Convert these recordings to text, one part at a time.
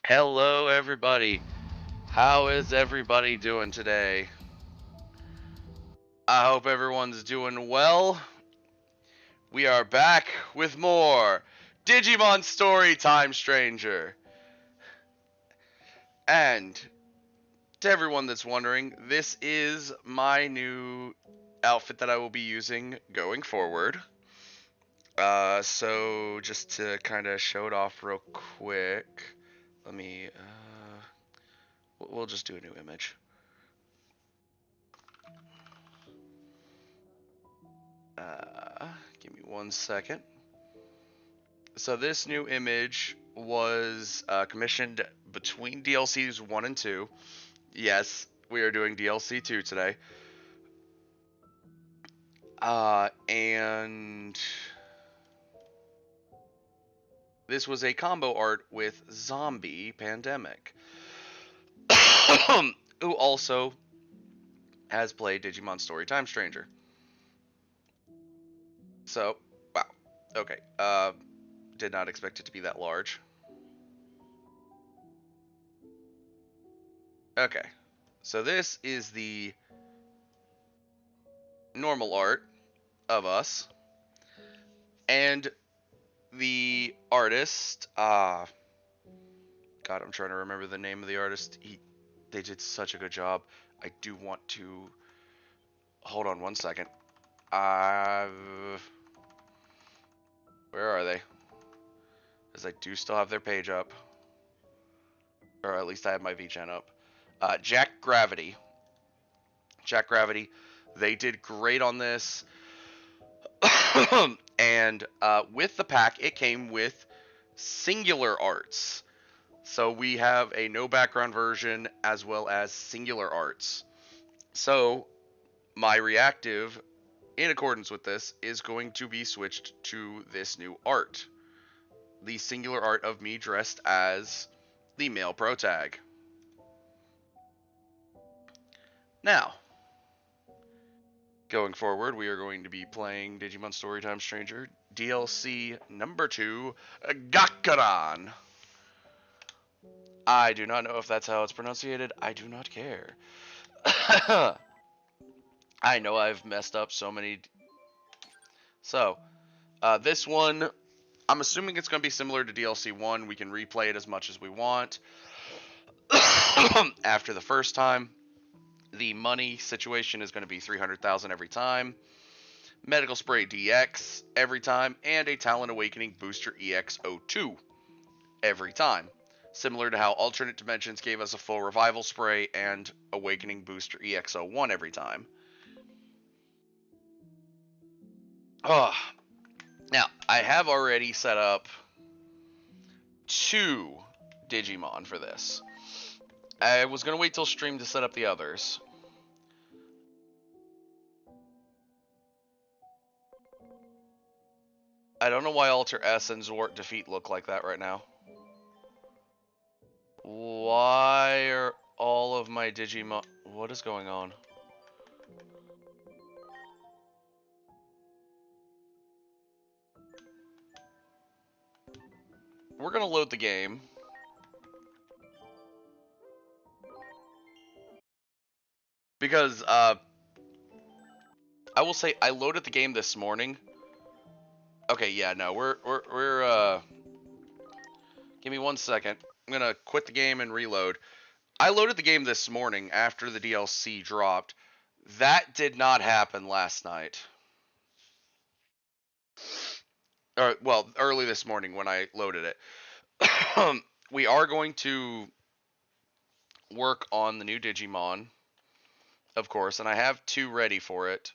Hello, everybody. How is everybody doing today? I hope everyone's doing well. We are back with more Digimon Story Time Stranger. And to everyone that's wondering, this is my new outfit that I will be using going forward. So just to kind of show it off real quick, let me, we'll just do a new image. Give me 1 second. So this new image was commissioned between DLCs 1 and 2. Yes, we are doing DLC 2 today. And this was a combo art with Zombie Pandemic, who also has played Digimon Story Time Stranger. So, wow. Okay. Did not expect it to be that large. Okay. So this is the normal art of us. And the artist, God, I'm trying to remember the name of the artist. They did such a good job. I do want to hold on 1 second. Where are they? Because I do still have their page up, or at least I have my VChan up. Jack Gravity. Jack Gravity. They did great on this. And with the pack, it came with singular arts. So we have a no background version as well as singular arts. So my reactive, in accordance with this, is going to be switched to this new art. The singular art of me dressed as the male protag. Now, going forward, we are going to be playing Digimon Storytime Stranger DLC number 2, Gaku-Ran. I do not know if that's how it's pronounced. I do not care. I know I've messed up so many. So, this one, I'm assuming it's going to be similar to DLC 1. We can replay it as much as we want. After the first time, the money situation is going to be 300,000 every time. Medical Spray DX every time, and a Talent Awakening Booster EX02 every time. Similar to how Alternate Dimensions gave us a full Revival Spray and Awakening Booster EX01 every time. Oh, now, I have already set up 2 Digimon for this. I was going to wait till stream to set up the others. I don't know why Alter S and Zwart Defeat look like that right now. Why are all of my Digimon... What is going on? We're going to load the game. Because, I will say, I loaded the game this morning. Okay, yeah, no, we're give me 1 second. I'm gonna quit the game and reload. I loaded the game this morning after the DLC dropped. That did not happen last night. Or, well, early this morning when I loaded it. We are going to work on the new Digimon, of course, and I have 2 ready for it.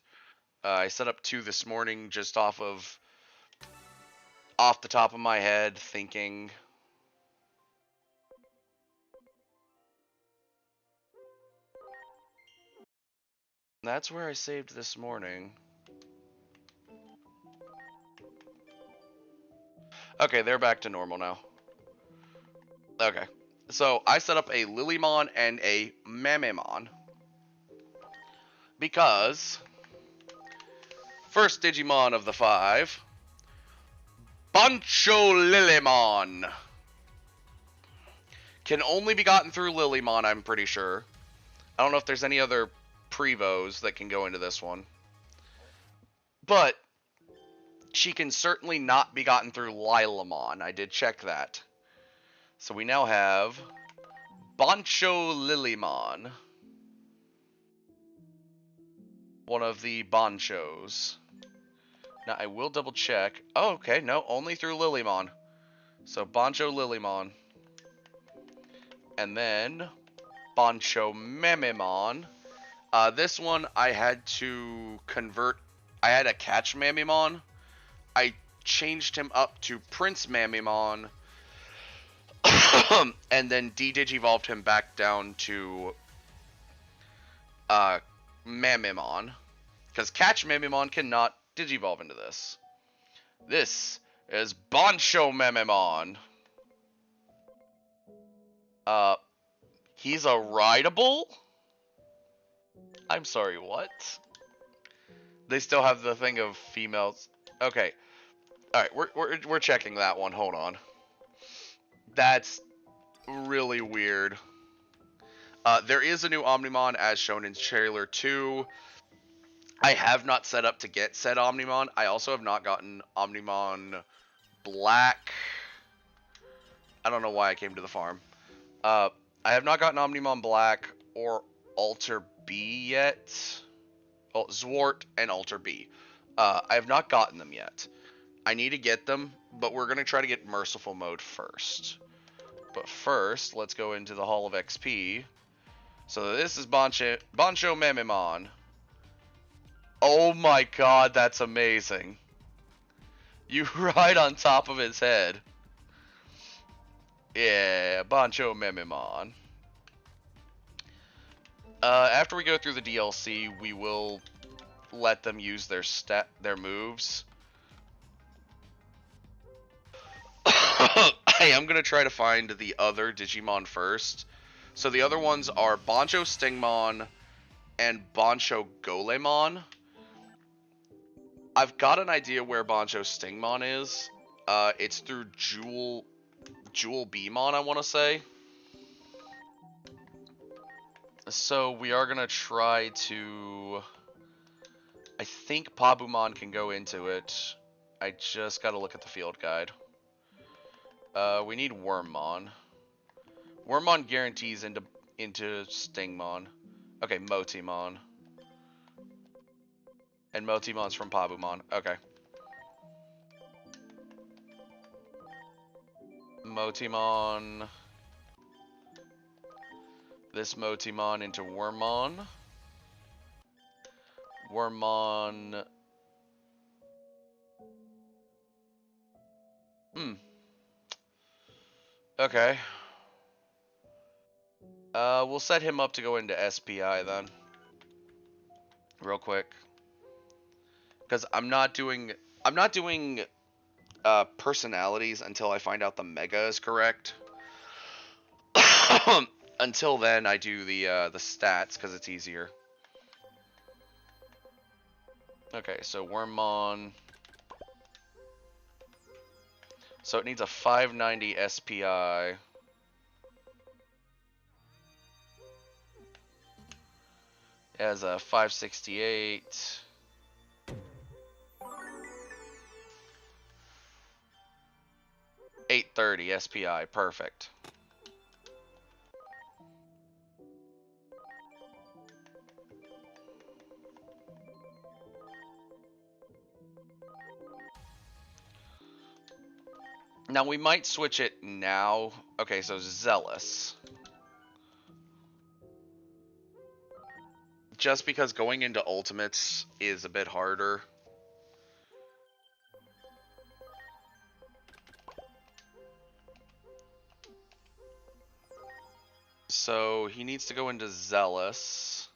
I set up 2 this morning just off the top of my head, thinking. That's where I saved this morning. Okay, they're back to normal now. Okay. So, I set up a Lilymon and a Mamemon. Because, first Digimon of the 5, Bancho Lilymon. Can only be gotten through Lilymon, I'm pretty sure. I don't know if there's any other Prevos that can go into this one. But she can certainly not be gotten through Lilamon. I did check that. So we now have Bancho Lilymon. One of the Banchos. Now I will double check. Oh, okay, no, only through Lilymon. So Bancho Lilymon. And then Bancho Mamimon. This one I had to convert. I had to catch Mamimon. I changed him up to Prince Mamimon. And then de-digivolved him back down to Mamimon. Because Catch Mamimon cannot digivolve into this. This is Bancho Mamimon. He's a rideable? I'm sorry, what? They still have the thing of females. Okay. Alright, we're checking that one. Hold on. That's really weird. There is a new Omnimon as shown in trailer 2. I have not set up to get said Omnimon. I also have not gotten Omnimon Black. I don't know why I came to the farm. I have not gotten Omnimon Black or Alter B yet. Oh, Zwart and Alter B. I have not gotten them yet. I need to get them, but we're going to try to get Merciful Mode first. But first, let's go into the Hall of XP. So this is Bancho Mamimon. Oh my god, that's amazing. You ride on top of his head. Yeah, Bancho Mamimon. After we go through the DLC, we will let them use their moves. I am going to try to find the other Digimon first. So the other ones are Bancho Stingmon and Bancho Golemon. I've got an idea where Bancho Stingmon is. It's through Jewel Beamon, I want to say. So we are going to try to... I think Pabumon can go into it. I just got to look at the field guide. We need Wormmon. Wormmon guarantees into Stingmon. Okay, Motimon. And Motimon's from Pabumon. Okay. Motimon. This Motimon into Wormmon. Wormmon. Okay. We'll set him up to go into SPI then. Real quick. Because I'm not doing personalities until I find out the Mega is correct. Until then, I do the stats because it's easier. Okay, so Wormmon. So it needs a 590 SPI. It has a 568. $830 SPI, perfect. Now we might switch it now. Okay, so Zealous. Just because going into Ultimates is a bit harder. So he needs to go into Zealous.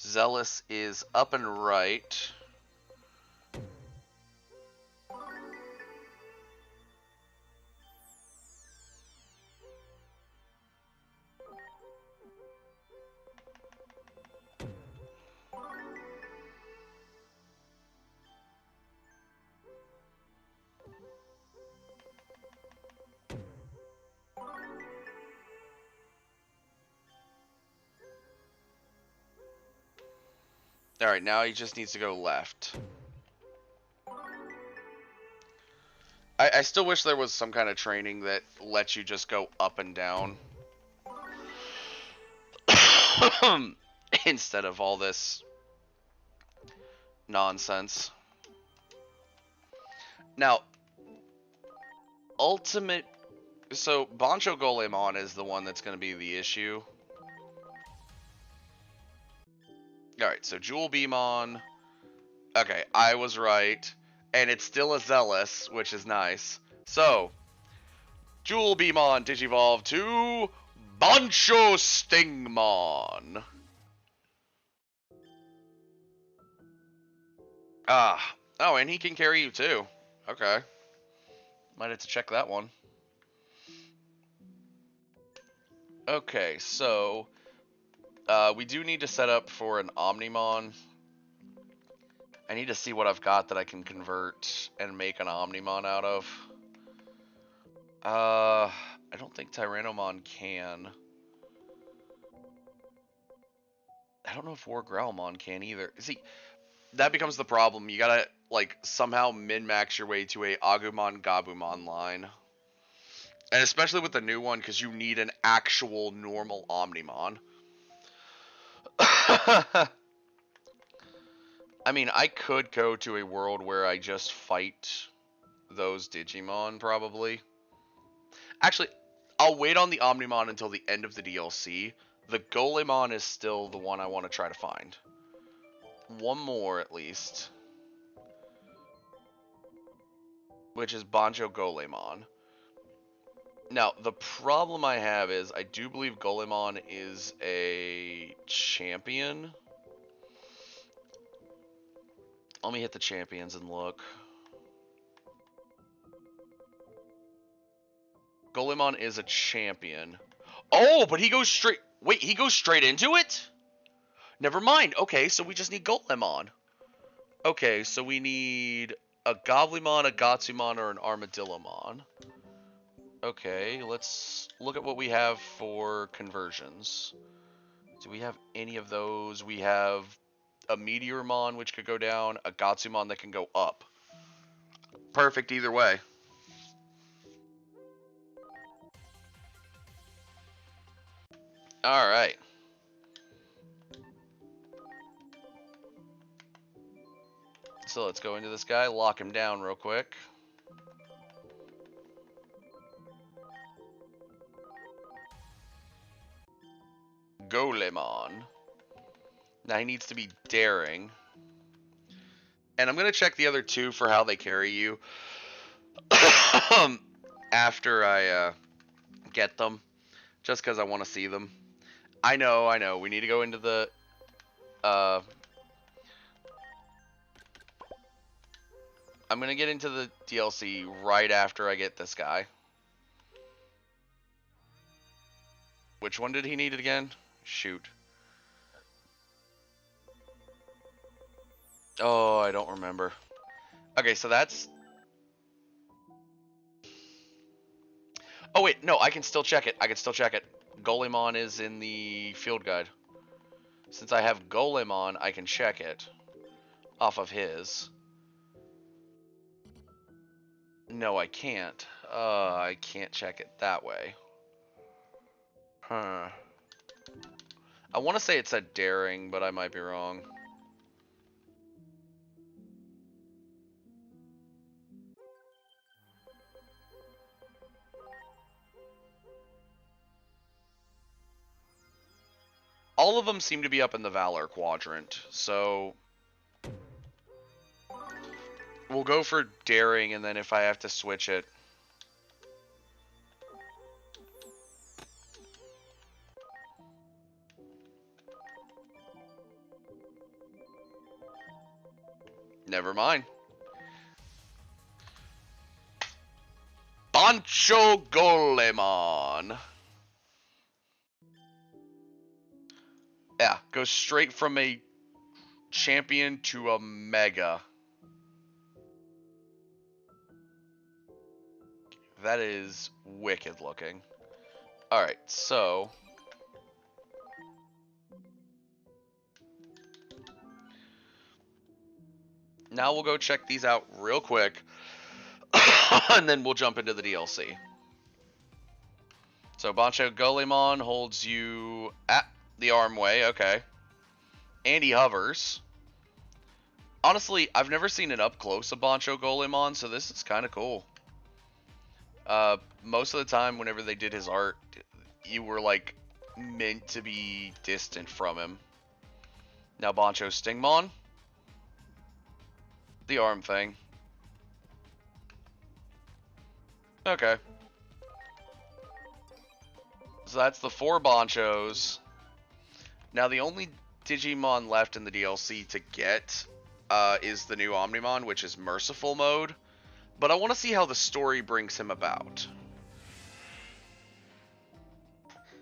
Zealous is up and right. Alright, now he just needs to go left. I still wish there was some kind of training that lets you just go up and down. Instead of all this nonsense. Now, ultimate... So, Bancho Golemon is the one that's going to be the issue. Alright, so Jewel Beamon. Okay, I was right. And it's still a Zealous, which is nice. So, Jewel Beamon Digivolve to Bancho Stingmon. Ah. Oh, and he can carry you too. Okay. Might have to check that one. Okay, so we do need to set up for an Omnimon. I need to see what I've got that I can convert and make an Omnimon out of. I don't think Tyrannomon can. I don't know if War Growlmon can either. See, that becomes the problem. You gotta, like, somehow min-max your way to a Agumon Gabumon line. And especially with the new one, because you need an actual normal Omnimon. I mean, I could go to a world where I just fight those Digimon, probably. Actually, I'll wait on the Omnimon until the end of the DLC. The Golemon is still the one I want to try to find. One more, at least. Which is Bancho Golemon. Now, the problem I have is, I do believe Golemon is a champion. Let me hit the champions and look. Golemon is a champion. Oh, but he goes straight... Wait, he goes straight into it? Never mind. Okay, so we just need Golemon. Okay, so we need a Goblimon, a Gatsumon, or an Armadillomon. Okay, let's look at what we have for conversions. Do we have any of those? We have a Meteormon, which could go down, a Gatsumon that can go up. Perfect either way. Alright. So let's go into this guy, lock him down real quick. Golemon. Now he needs to be daring. And I'm going to check the other two for how they carry you after I get them. Just because I want to see them. I know. We need to go into the... I'm going to get into the DLC right after I get this guy. Which one did he need it again? Shoot. Oh, I don't remember. Okay, so that's... Oh, wait, no, I can still check it. Golemon is in the field guide. Since I have Golemon, I can check it off of his. No, I can't. I can't check it that way. Huh. I want to say it said daring, but I might be wrong. All of them seem to be up in the Valor quadrant, so we'll go for daring, and then if I have to switch it... Never mind. Bancho Golemon. Yeah, goes straight from a champion to a mega. That is wicked looking. Alright, so... Now we'll go check these out real quick, and then we'll jump into the DLC. So Bancho Golemon holds you at the arm way, okay. And he hovers. Honestly, I've never seen an up close of Bancho Golemon, so this is kind of cool. Most of the time, whenever they did his art, you were like meant to be distant from him. Now Bancho Stingmon, the arm thing. Okay. So that's the 4 Banchos. Now the only Digimon left in the DLC to get is the new Omnimon, which is Merciful Mode. But I want to see how the story brings him about.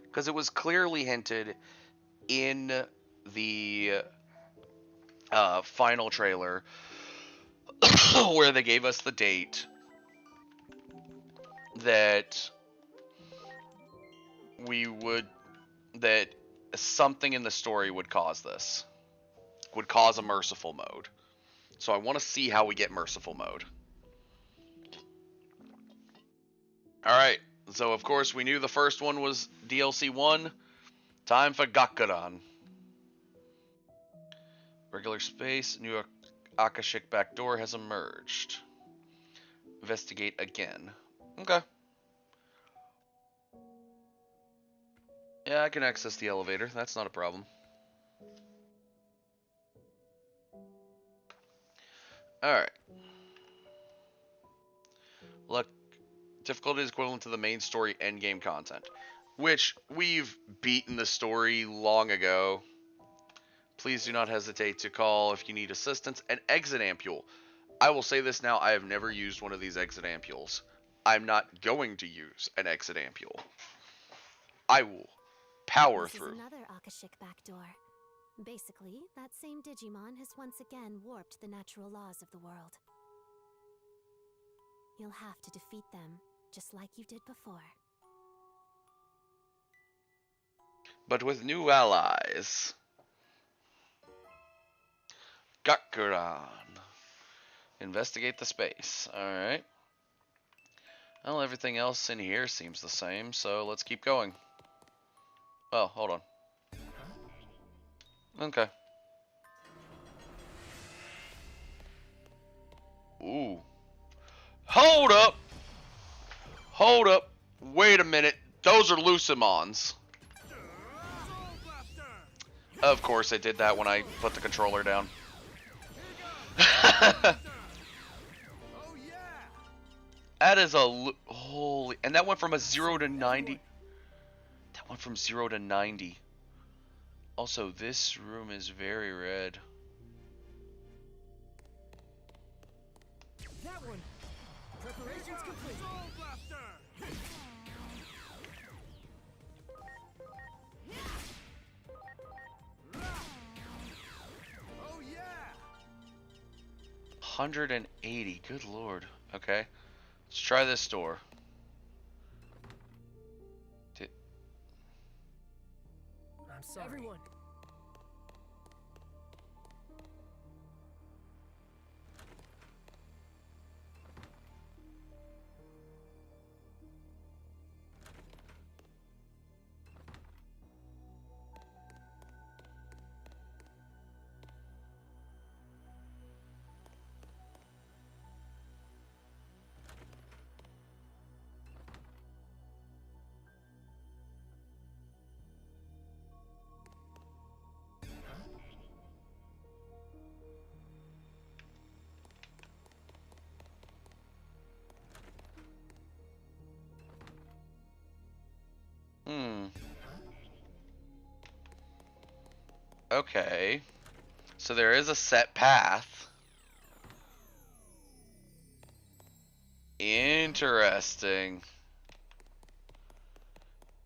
Because it was clearly hinted in the final trailer where they gave us the date that that something in the story would cause this. Would cause a Merciful Mode. So I want to see how we get Merciful Mode. Alright, so of course we knew the first one was DLC 1. Time for Gaku-Ran. Regular space, new Akashic backdoor has emerged. Investigate again. Okay. Yeah, I can access the elevator. That's not a problem. Alright. Look, difficulty is equivalent to the main story endgame content. Which, we've beaten the story long ago. Please do not hesitate to call if you need assistance. An exit ampule. I will say this now, I have never used one of these exit ampules. I'm not going to use an exit ampule. I will power through. This is another Akashic backdoor. Basically, that same Digimon has once again warped the natural laws of the world. You'll have to defeat them, just like you did before. But with new allies. Gaku-Ran. Investigate the space. Alright. Well, everything else in here seems the same, so let's keep going. Oh, hold on. Okay. Ooh. Hold up! Hold up! Wait a minute. Those are Lucimons. Of course I did that when I put the controller down. That is a... Holy... And that went from a 0 to 90. That went from 0 to 90. Also, this room is very red. That one. Preparations complete. Oh yeah. 180. Good lord. Okay. Let's try this door. I'm sorry. Everyone. Okay. So there is a set path. Interesting.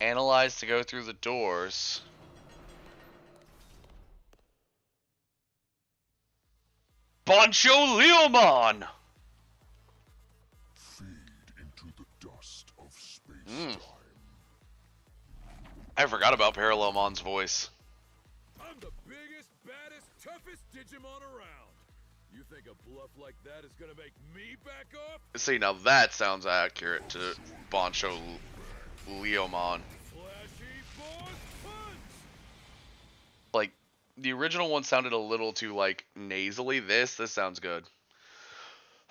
Analyze to go through the doors. Bancho Leomon! Fade into the dust of space-time. I forgot about Parallelomon's voice. I'm the biggest, baddest, toughest Digimon around. You think a bluff like that is gonna make me back off? See, now that sounds accurate to Bancho Leomon. Flashy boss punch! Like, the original one sounded a little too, like, nasally. This sounds good.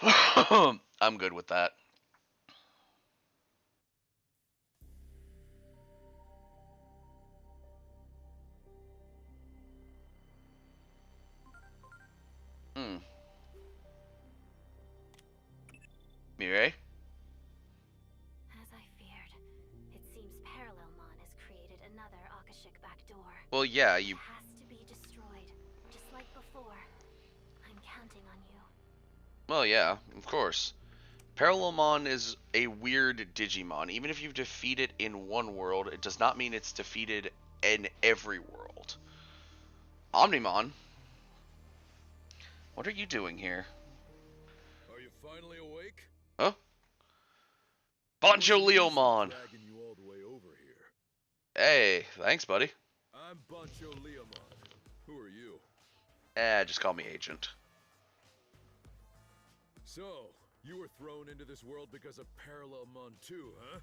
I'm good with that. Mireille? As I feared, it seems Parallelmon has created another Akashic backdoor. Well, yeah, It you... has to be destroyed, just like before. I'm counting on you. Well, yeah, of course. Parallelmon is a weird Digimon. Even if you defeat it in one world, it does not mean it's defeated in every world. Omnimon? What are you doing here? Are you finally awake? Huh? Bancho Leomon! Dragging you all the way over here. Hey, thanks, buddy. I'm Bancho Leomon. Who are you? Just call me Agent. So, you were thrown into this world because of Parallelmon too, huh?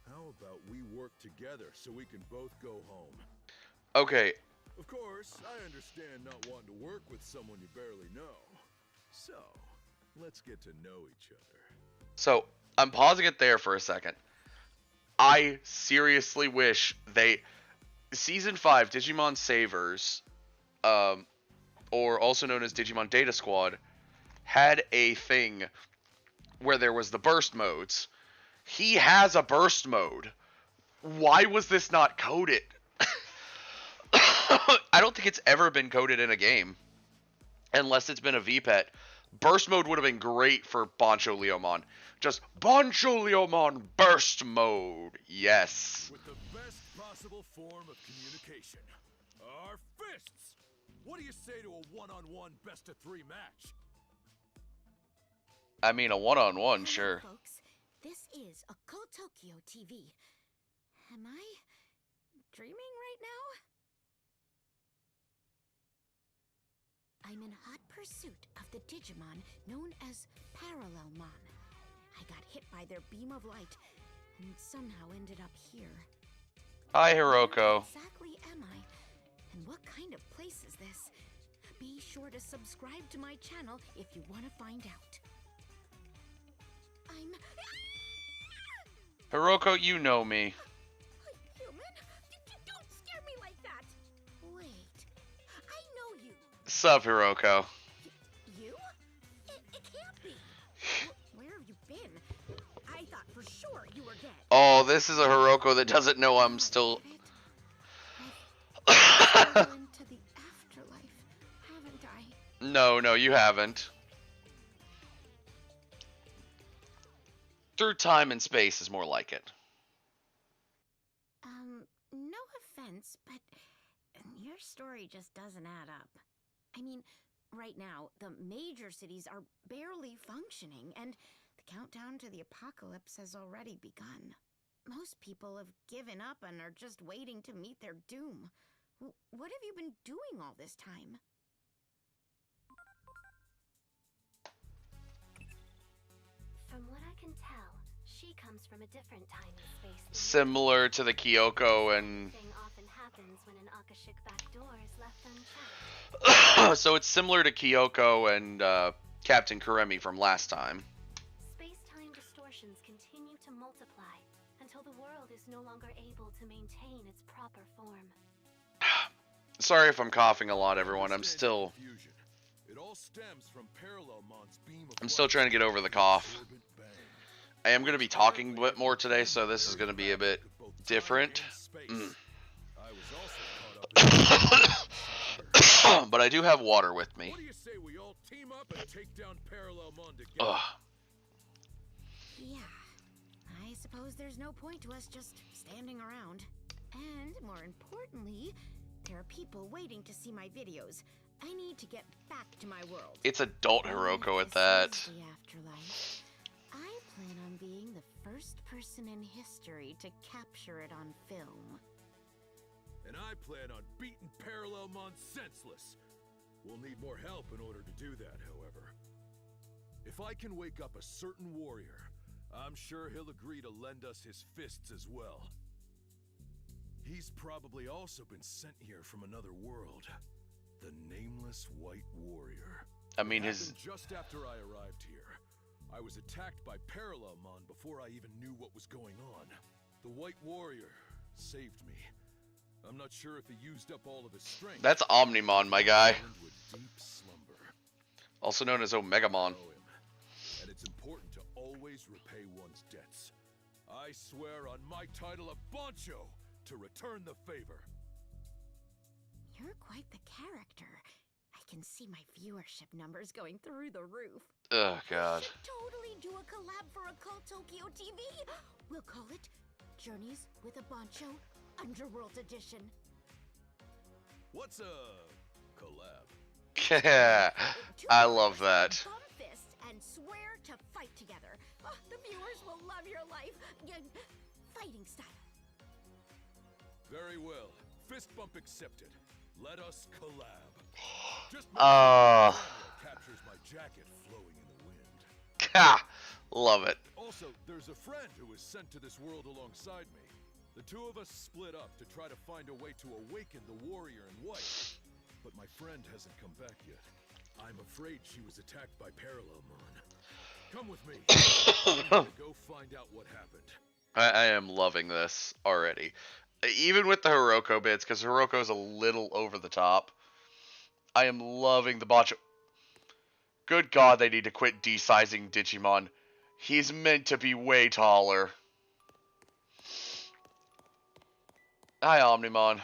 How about we work together so we can both go home? Okay, Of course, I understand not wanting to work with someone you barely know. So, let's get to know each other. so I'm pausing it there for a second. I seriously wish they... Season 5, Digimon Savers, or also known as Digimon Data Squad, had a thing where there was the burst modes. He has a burst mode. Why was this not coded? I don't think it's ever been coded in a game. Unless it's been a VPET. Burst mode would have been great for Bancho Leomon. Just Bancho Leomon burst mode. Yes. With the best possible form of communication. Our fists! What do you say to a one-on-one best-of-3 match? I mean, a one-on-one, Hello, sure. folks. This is Occult Tokyo TV. Am I dreaming right now? I'm in hot pursuit of the Digimon known as Parallelmon. I got hit by their beam of light and somehow ended up here. Hi, Where Hiroko. exactly am I? And what kind of place is this? Be sure to subscribe to my channel if you want to find out. I'm... Hiroko, you know me. Human? Don't scare me like that! Wait, I know you. Sup, Hiroko? You? It can't be. Where have you been? I thought for sure you were dead. Oh, this is a Hiroko that doesn't know I'm still... I've fallen into the afterlife, haven't I? No, you haven't. Through time and space is more like it. No offense, but your story just doesn't add up. I mean, right now, the major cities are barely functioning, and the countdown to the apocalypse has already begun. Most people have given up and are just waiting to meet their doom. What have you been doing all this time? From what I can tell, she comes from a different time and space than you. Similar to the Kyoko and... Thing often happens when an Akashic backdoor is left unchecked. So it's similar to Kyoko and Captain Kuremi from last time. Space-time distortions continue to multiply until the world is no longer able to maintain its proper form. Sorry if I'm coughing a lot, everyone. I'm still It all stems from Parallelmon's beam of I'm still light. trying to get over the cough. Orbit bang. I am going to be talking a bit more today, so this is going to be a bit different. I was also caught up in But I do have water with me. What do you say we all team up and take down Parallelmon together? Ugh. Yeah, I suppose there's no point to us just standing around. And more importantly, there are people waiting to see my videos. I need to get back to my world. It's adult Hiroko at This that. is the afterlife. I plan on being the first person in history to capture it on film. And I plan on beating Parallelmon senseless. We'll need more help in order to do that, however. If I can wake up a certain warrior, I'm sure he'll agree to lend us his fists as well. He's probably also been sent here from another world. The Nameless White Warrior. I mean, It his... happened just after I arrived here. I was attacked by Parallelmon before I even knew what was going on. The White Warrior saved me. I'm not sure if he used up all of his strength. That's Omnimon, my guy. Into a deep slumber. Also known as Omegamon. And it's important to always repay one's debts. I swear on my title of Bancho to return the favor. You're quite the character. I can see my viewership numbers going through the roof. Oh, God. We should totally do a collab for Occult Tokyo TV. We'll call it Journeys with a Bancho Underworld Edition. What's a collab? I love that. Bump fists and swear to fight together. Oh, the viewers will love your life. Fighting style. Very well. Fist bump accepted. Let us collab. Just make sure the camera captures my jacket flowing in the wind. Ha! Love it. Also, there's a friend who was sent to this world alongside me. The two of us split up to try to find a way to awaken the warrior in white. But my friend hasn't come back yet. I'm afraid she was attacked by Parallelmon. Come with me. Go find out what happened. I am loving this already. Even with the Hiroko bits, because Hiroko's a little over the top. I am loving the Bancho. Good God, they need to quit desizing Digimon. He's meant to be way taller. Hi, Omnimon.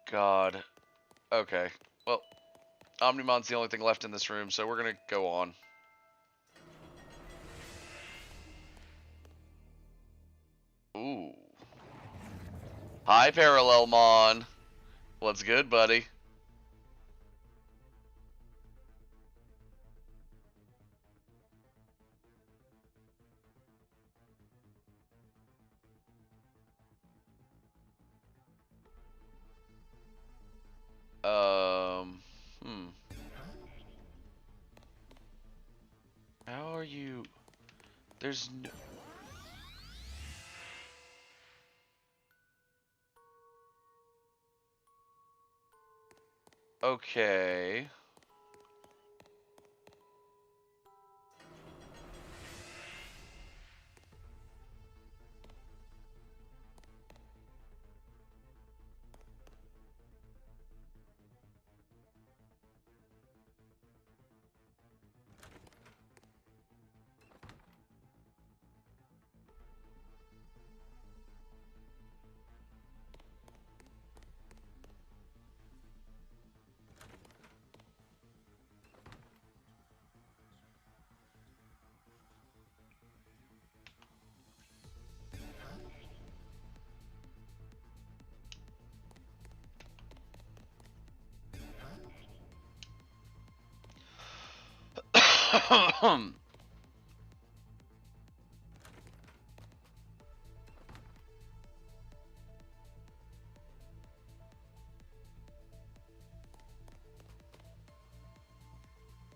God. Okay. Well, Omnimon's the only thing left in this room, so we're gonna go on. Ooh. Hi, Parallelmon. What's good, buddy? How are you? There's no... Okay.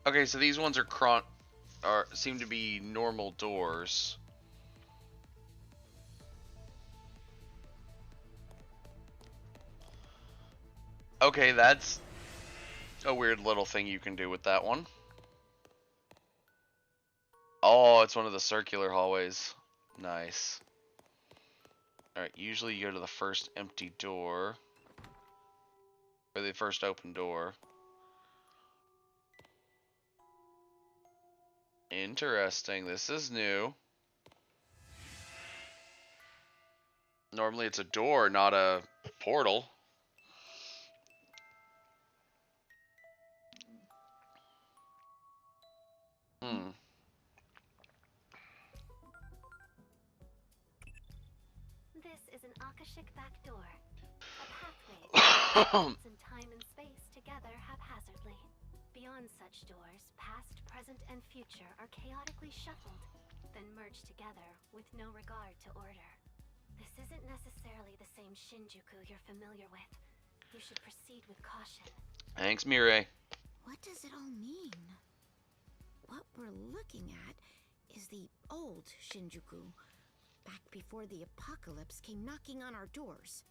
Okay, so these ones seem to be normal doors. Okay, that's a weird little thing you can do with that one. Oh, it's one of the circular hallways. Nice. Alright, usually you go to the first empty door. Or the first open door. Interesting. This is new. Normally it's a door, not a portal. This is an Akashic back door. A pathway that connects in time and space together haphazardly. Beyond such doors, past, present, and future are chaotically shuffled, then merged together with no regard to order. This isn't necessarily the same Shinjuku you're familiar with. You should proceed with caution. Thanks, Mireille. What does it all mean? What we're looking at is the old Shinjuku, back before the apocalypse came knocking on our doors.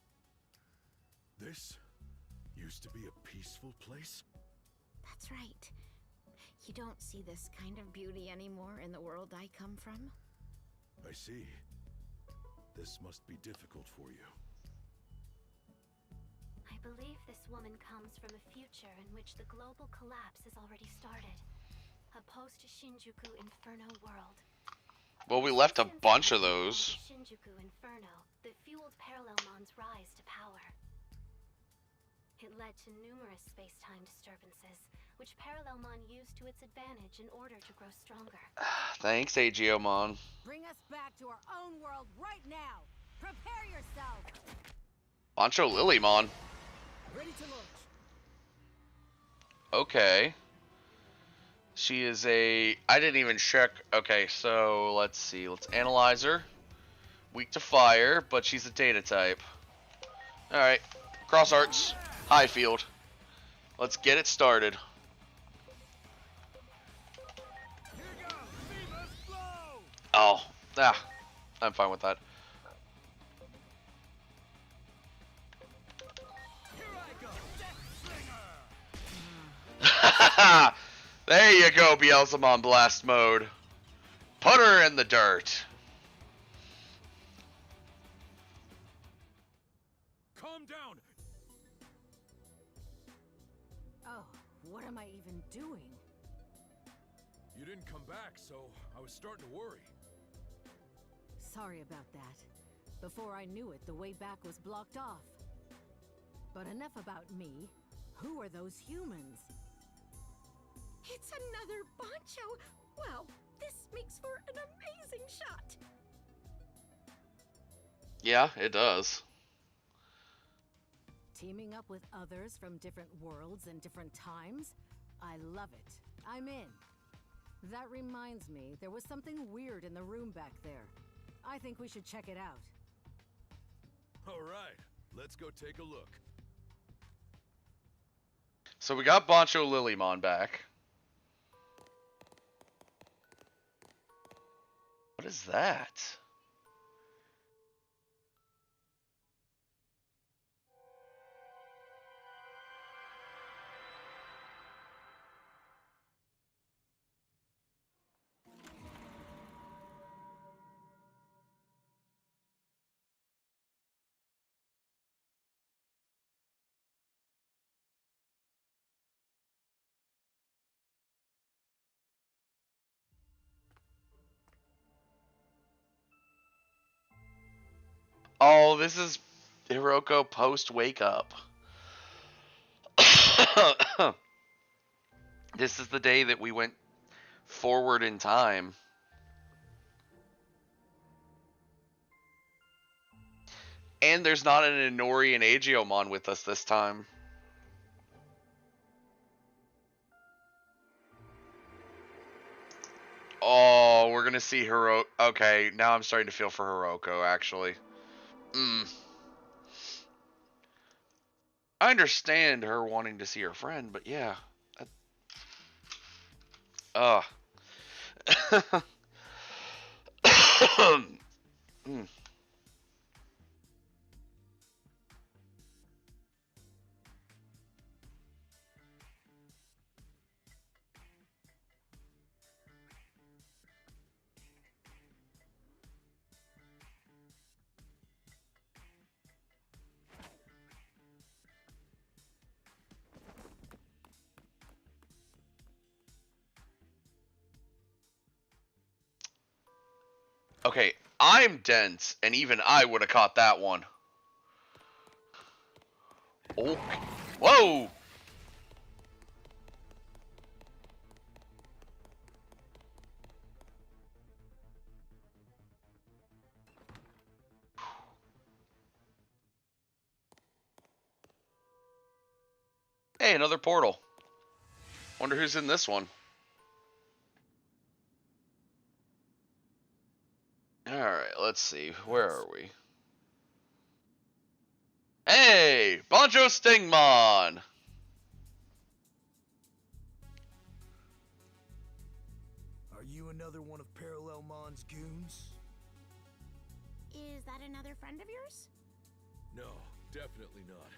This used to be a peaceful place? That's right. You don't see this kind of beauty anymore in the world I come from. I see. This must be difficult for you. I believe this woman comes from a future in which the global collapse has already started. A post-Shinjuku Inferno world. Well, we left a Since bunch of the those. Shinjuku Inferno that fueled Parallelmon's rise to power. It led to numerous space-time disturbances, which Parallelmon used to its advantage in order to grow stronger. Thanks, Aegeomon. Bring us back to our own world right now. Prepare yourself. Bancho Lilymon. Ready to launch. Okay. She is a... I didn't even check. Okay, so let's see. Let's analyze her. Weak to fire, but she's a data type. Alright. Cross arts. High field. Let's get it started. Here goes! Fever's flow! Oh. I'm fine with that. Here I go! Death Slinger! There you go, Beelzemon Blast Mode. Put her in the dirt. Calm down! Oh, what am I even doing? You didn't come back, so I was starting to worry. Sorry about that. Before I knew it, the way back was blocked off. But enough about me. Who are those humans? It's another Bancho! Wow, this makes for an amazing shot! Yeah, it does. Teaming up with others from different worlds and different times? I love it. I'm in. That reminds me, there was something weird in the room back there. I think we should check it out. Alright, let's go take a look. So we got Bancho Lilymon back. What is that? Oh, this is Hiroko post wake up. This is the day that we went forward in time. And there's not an Inori and Aegeomon with us this time. Oh, we're gonna see Hiroko. Okay, now I'm starting to feel for Hiroko, actually. I understand her wanting to see her friend, but yeah. Ugh. Okay, I'm dense, and even I would have caught that one. Oh, whoa! Hey, another portal. Wonder who's in this one. Alright, let's see. Where are we? Hey, Banjo Stingmon! Are you another one of Parallelmon's goons? Is that another friend of yours? No, definitely not.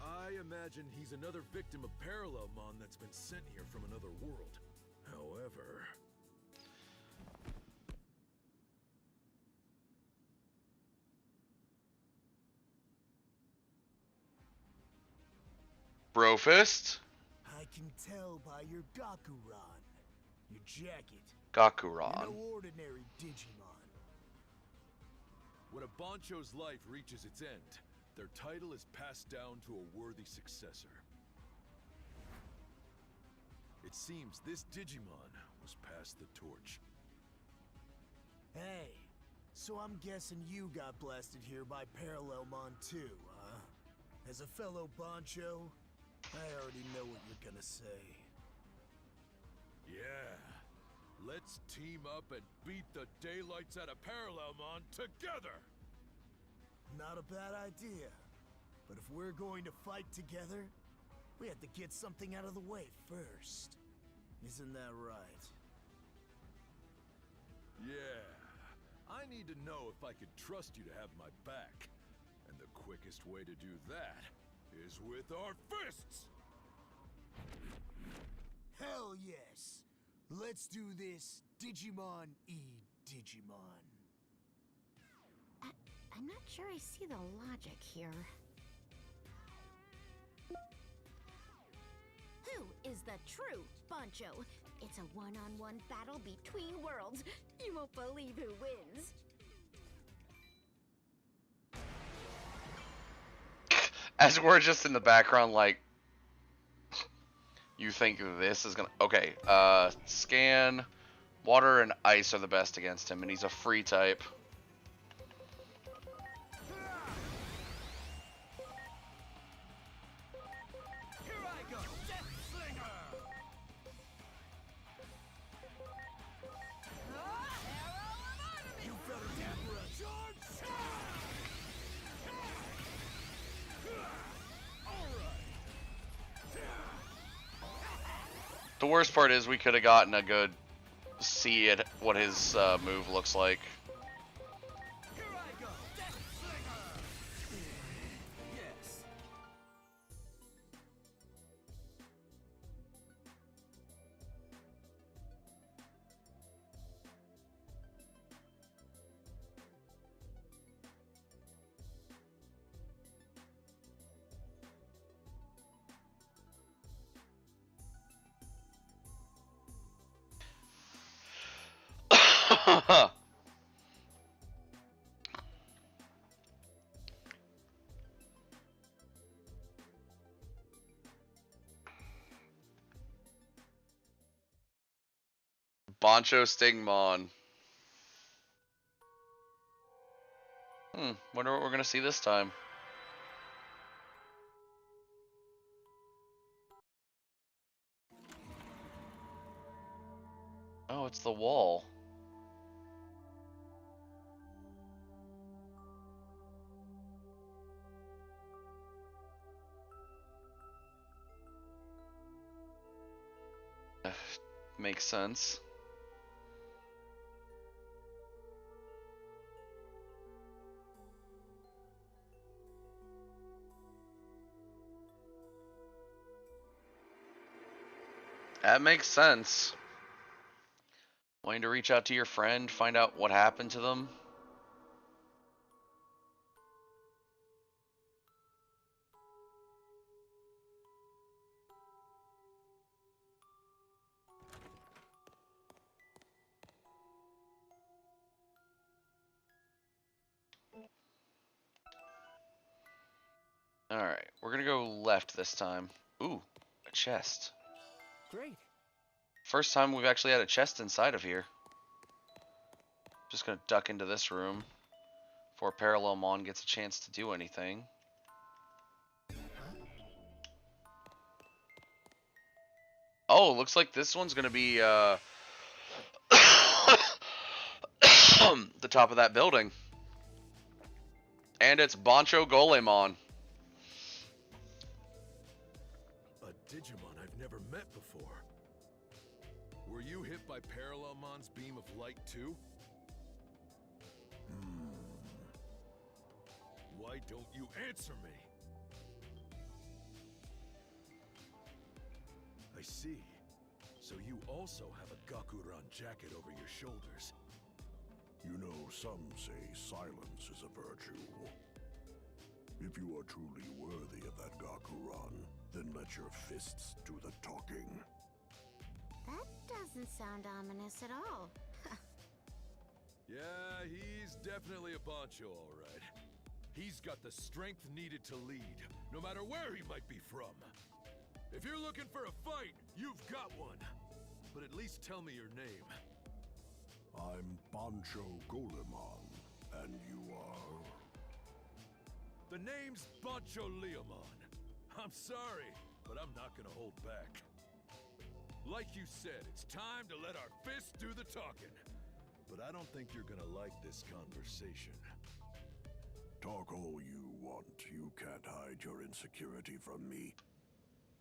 I imagine he's another victim of Parallelmon that's been sent here from another world. However... Brofist? I can tell by your Gaku-Ran, your jacket. Gaku-Ran. You're no ordinary Digimon. When a Bancho's life reaches its end, their title is passed down to a worthy successor. It seems this Digimon was passed the torch. Hey, so I'm guessing you got blasted here by Parallelmon too, huh? As a fellow Bancho, I already know what you're gonna say. Yeah. Let's team up and beat the daylights out of Parallelmon together! Not a bad idea. But if we're going to fight together, we have to get something out of the way first. Isn't that right? Yeah. I need to know if I can trust you to have my back. And the quickest way to do that is with our fists! Hell yes! Let's do this, Digimon e Digimon. I'm not sure I see the logic here. Who is the true Bancho? It's a one-on-one battle between worlds. You won't believe who wins. As we're just in the background, like, you think this is gonna... Okay, scan. Water and ice are the best against him, and he's a free type. Here I go, Death Slinger! You better Gamera! Charge! The worst part is we could have gotten a good see at what his move looks like. Here I go, Death Slinger! Yes. Bancho Stingmon. Wonder what we're gonna see this time. Oh, it's the wall. Makes sense. That makes sense. Wanting to reach out to your friend, find out what happened to them. Alright, we're gonna go left this time. Ooh, a chest. Great. First time we've actually had a chest inside of here. Just gonna duck into this room before Parallelmon gets a chance to do anything. Oh, looks like this one's gonna be the top of that building. And it's Bancho Golemon. A Digimon I've never met before. Were you hit by Parallelmon's beam of light too? Why don't you answer me? I see. So you also have a Gaku-Ran jacket over your shoulders. You know, some say silence is a virtue. If you are truly worthy of that Gaku-Ran, then let your fists do the talking. That doesn't sound ominous at all. Yeah, he's definitely a Bancho, all right. He's got the strength needed to lead, no matter where he might be from. If you're looking for a fight, you've got one. But at least tell me your name. I'm Bancho Golemon, and you are... The name's Bancho Leomon. I'm sorry, but I'm not gonna hold back. Like you said, it's time to let our fists do the talking. But I don't think you're gonna like this conversation. Talk all you want. You can't hide your insecurity from me.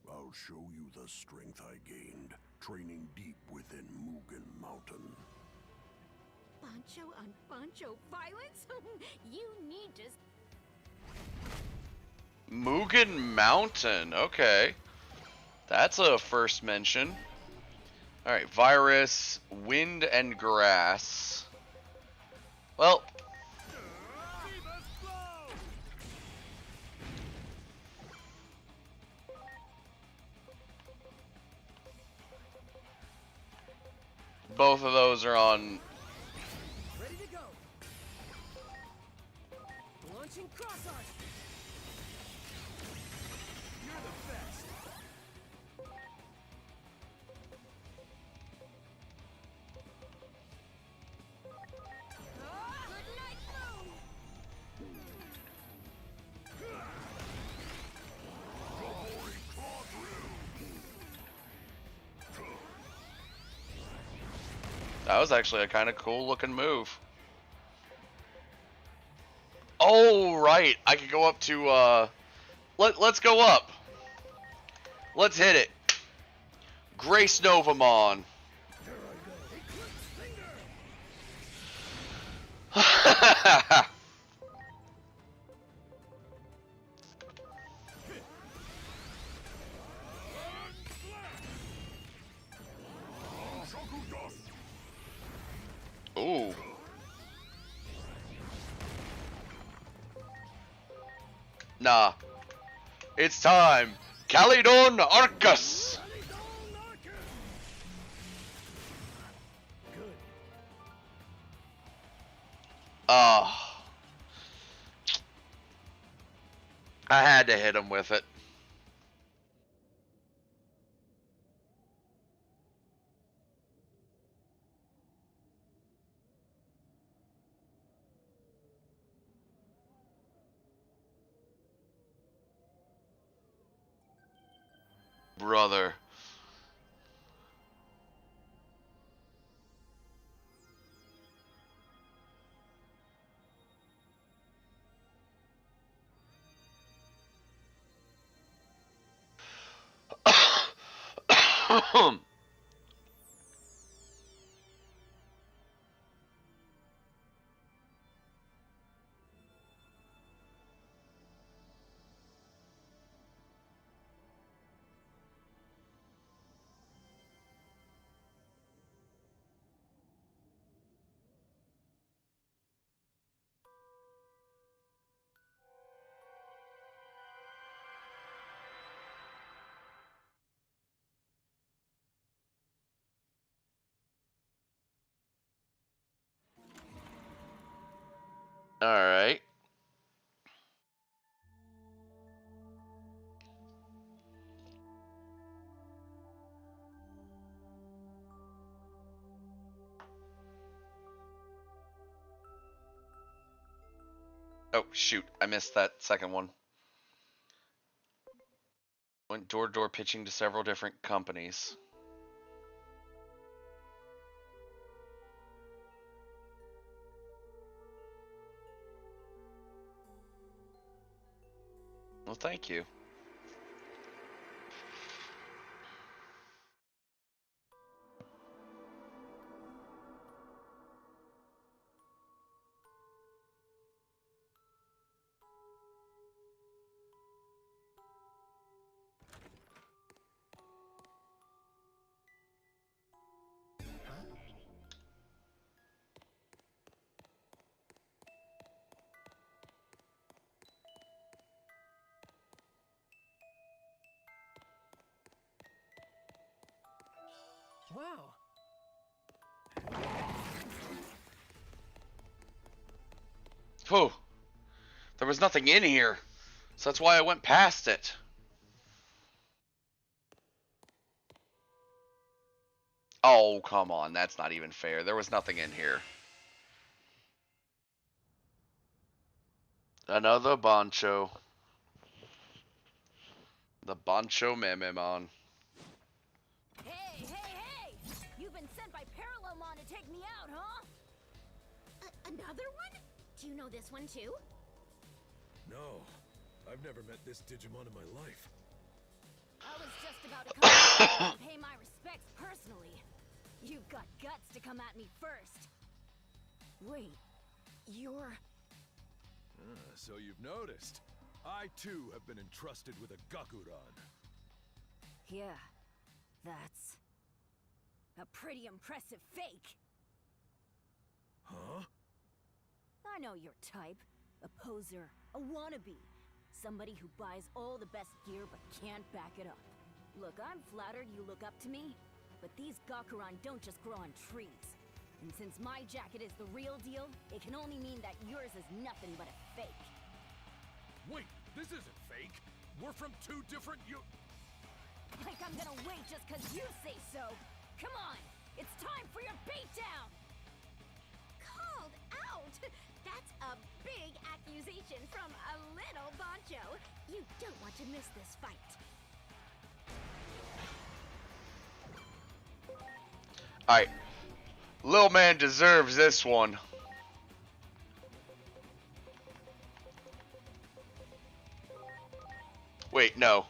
I'll show you the strength I gained, training deep within Mugen Mountain. Bancho on Bancho violence? You need to... Mugen Mountain. Okay. That's a first mention. Alright, virus, wind, and grass. Well. Both of those are on. Ready to go. Launching cross arch. You're the best. Good night, Moon! That was actually a kind of cool looking move. Oh, right. I could go up to, let's go up. Let's hit it. Grace Novamon. Ooh. Nah. It's time. Calydon Arcus. I had to hit him with it. Brother. All right. Oh, shoot. I missed that second one. Went door to door pitching to several different companies. Well, thank you. Wow. Whew. There was nothing in here, so that's why I went past it. Oh, come on. That's not even fair. There was nothing in here. Another Bancho. The Bancho Mememon. Hey, hey, hey! You've been sent by Parallelmon to take me out, huh? Another one? Do you know this one too? No, I've never met this Digimon in my life. I was just about to come and pay my respects personally. You've got guts to come at me first. Wait, you're... So you've noticed. I too have been entrusted with a Gaku-Ran. Yeah, that's... a pretty impressive fake. Huh? I know your type. A poser, a wannabe. Somebody who buys all the best gear but can't back it up. Look, I'm flattered you look up to me, but these Gaku-Ran don't just grow on trees. And since my jacket is the real deal, it can only mean that yours is nothing but a fake. Wait, this isn't fake. We're from two different Like I'm gonna wait just cause you say so. Come on, it's time for your beatdown! Called out? That's a big accusation from a little Bancho. You don't want to miss this fight. Alright. Lil man deserves this one. Wait, no.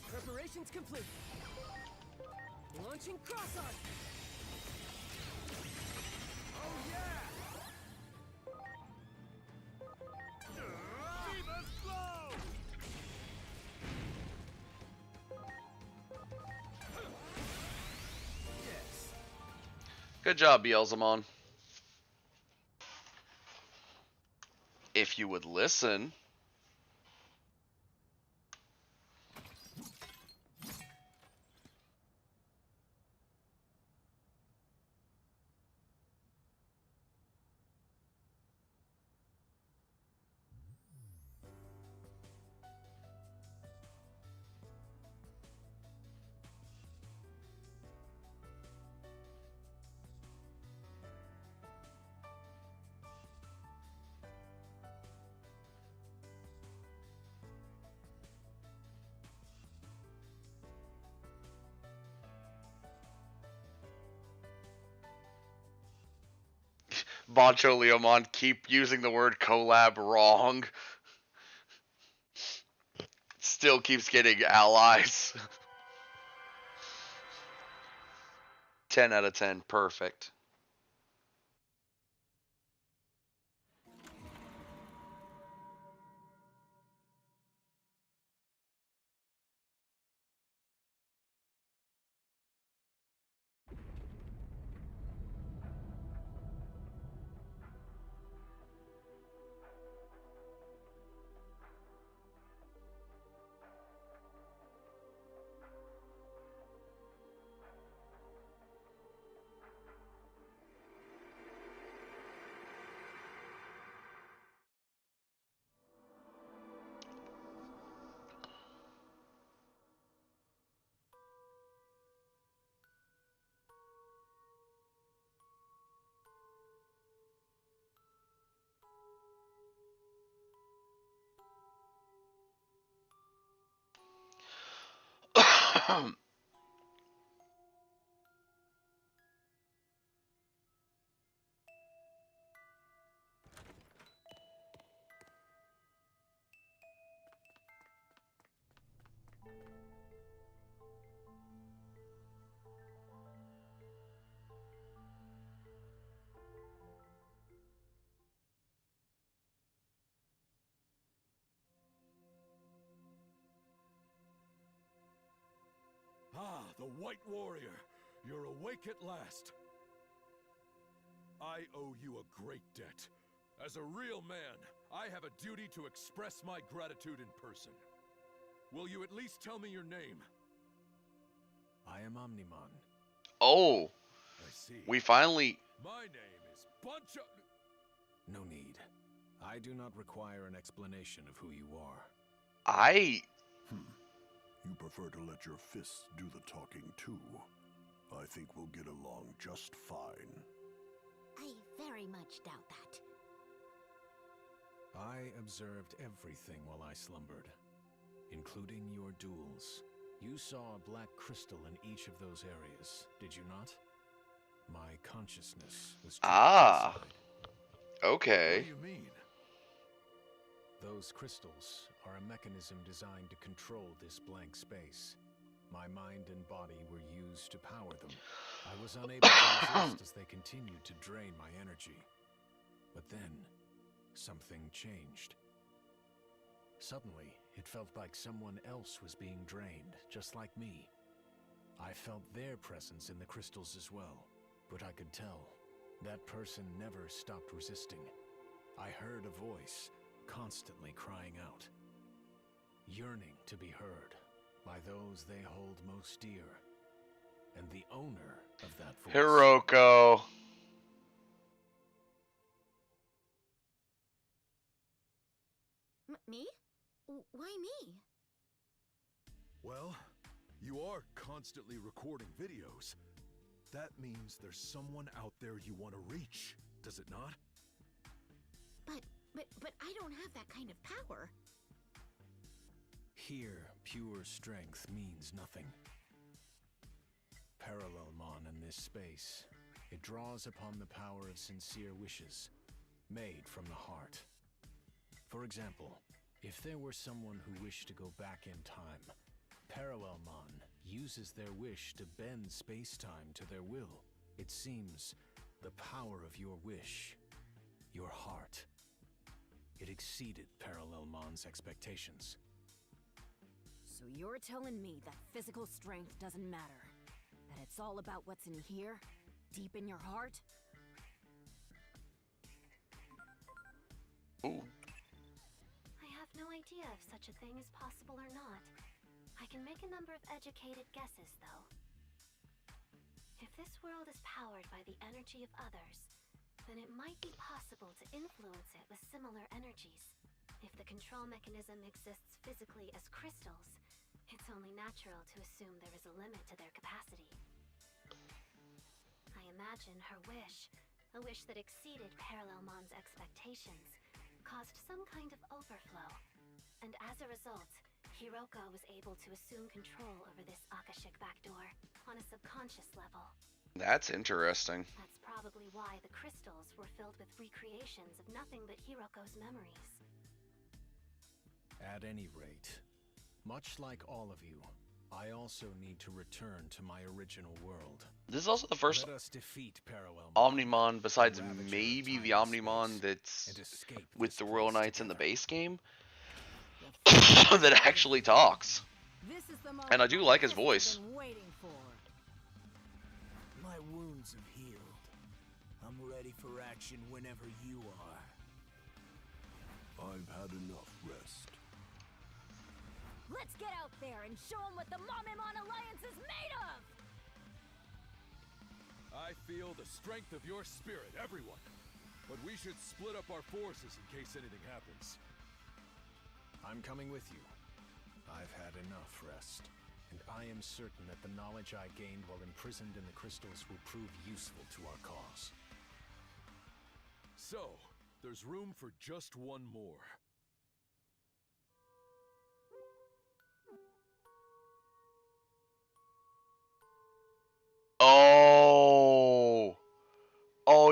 Preparations complete. Launching cross arc. Oh yeah! Good job, Beelzemon. If you would listen. Bancho Leomon keep using the word collab wrong. Still keeps getting allies. 10 out of 10. Perfect. Ah, the White Warrior! You're awake at last! I owe you a great debt. As a real man, I have a duty to express my gratitude in person. Will you at least tell me your name? I am Omnimon. Oh, I see. we finally. My name is Buncha... No need. I do not require an explanation of who you are. I. You prefer to let your fists do the talking too. I think we'll get along just fine. I very much doubt that. I observed everything while I slumbered, including your duels. You saw a black crystal in each of those areas, did you not? My consciousness was trapped Ah. inside. Okay. What do you mean? Those crystals are a mechanism designed to control this blank space. My mind and body were used to power them. I was unable to resist as they continued to drain my energy. But then, something changed. Suddenly, it felt like someone else was being drained, just like me. I felt their presence in the crystals as well, but I could tell that person never stopped resisting. I heard a voice, constantly crying out, yearning to be heard by those they hold most dear, and the owner of that voice. Hiroko. Me? Why me? Well, you are constantly recording videos. That means there's someone out there you want to reach, does it not? But I don't have that kind of power. Here, pure strength means nothing. Parallelmon in this space, it draws upon the power of sincere wishes, made from the heart. For example, if there were someone who wished to go back in time, Parallelmon uses their wish to bend space-time to their will. It seems the power of your wish, your heart, it exceeded Parallelmon's expectations. So you're telling me that physical strength doesn't matter? That it's all about what's in here? Deep in your heart? Ooh. I have no idea if such a thing is possible or not. I can make a number of educated guesses, though. If this world is powered by the energy of others, then it might be possible to influence it with similar energies. If the control mechanism exists physically as crystals, it's only natural to assume there is a limit to their capacity. I imagine her wish, a wish that exceeded Parallelmon's expectations, caused some kind of overflow. And as a result, Hiroko was able to assume control over this Akashic backdoor on a subconscious level. That's interesting. That's probably why the crystals were filled with recreations of nothing but Hiroko's memories. At any rate, much like all of you, I also need to return to my original world. This is also the first Let us defeat Parallelmon, Omnimon, besides the Ravager of maybe time the and Omnimon space, that's and escape with this the Royal place Knights in the together. base game, that actually talks. This is the moment And I do my like his crystals voice. been waiting for. My wounds have healed. I'm ready for action whenever you are. I've had enough rest. Let's get out there and show them what the Momimon Alliance is made of! I feel the strength of your spirit, everyone. But we should split up our forces in case anything happens. I'm coming with you. I've had enough rest, and I am certain that the knowledge I gained while imprisoned in the crystals will prove useful to our cause. So, there's room for just one more.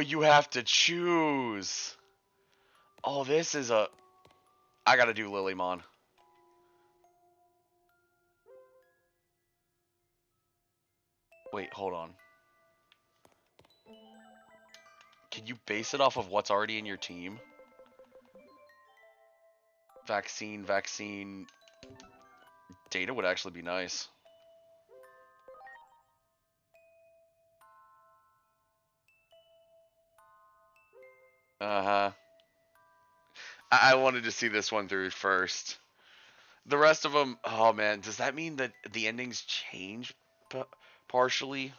you have to choose. Oh, this is a... I gotta do Lilymon. Wait, hold on. Can you base it off of what's already in your team? Vaccine. Data would actually be nice. Uh-huh. I wanted to see this one through first. The rest of them, oh man, does that mean that the endings change partially?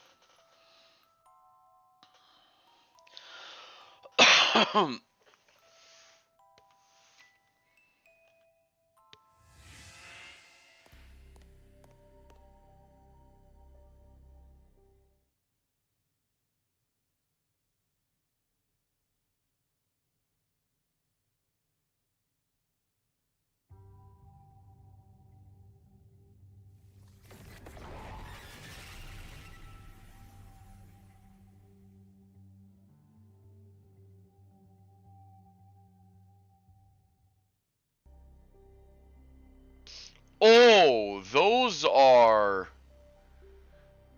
Oh, those are...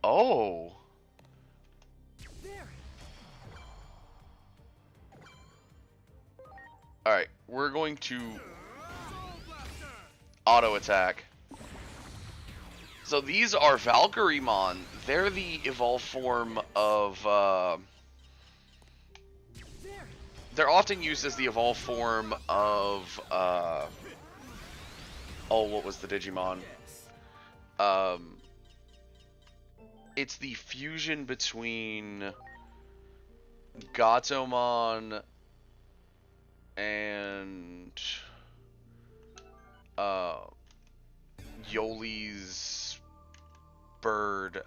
Oh. Alright, we're going to auto attack. So these are Valkyremon. They're the evolved form of... they're often used as the evolved form of... oh, what was the Digimon? It's the fusion between Gatomon and Yoli's bird.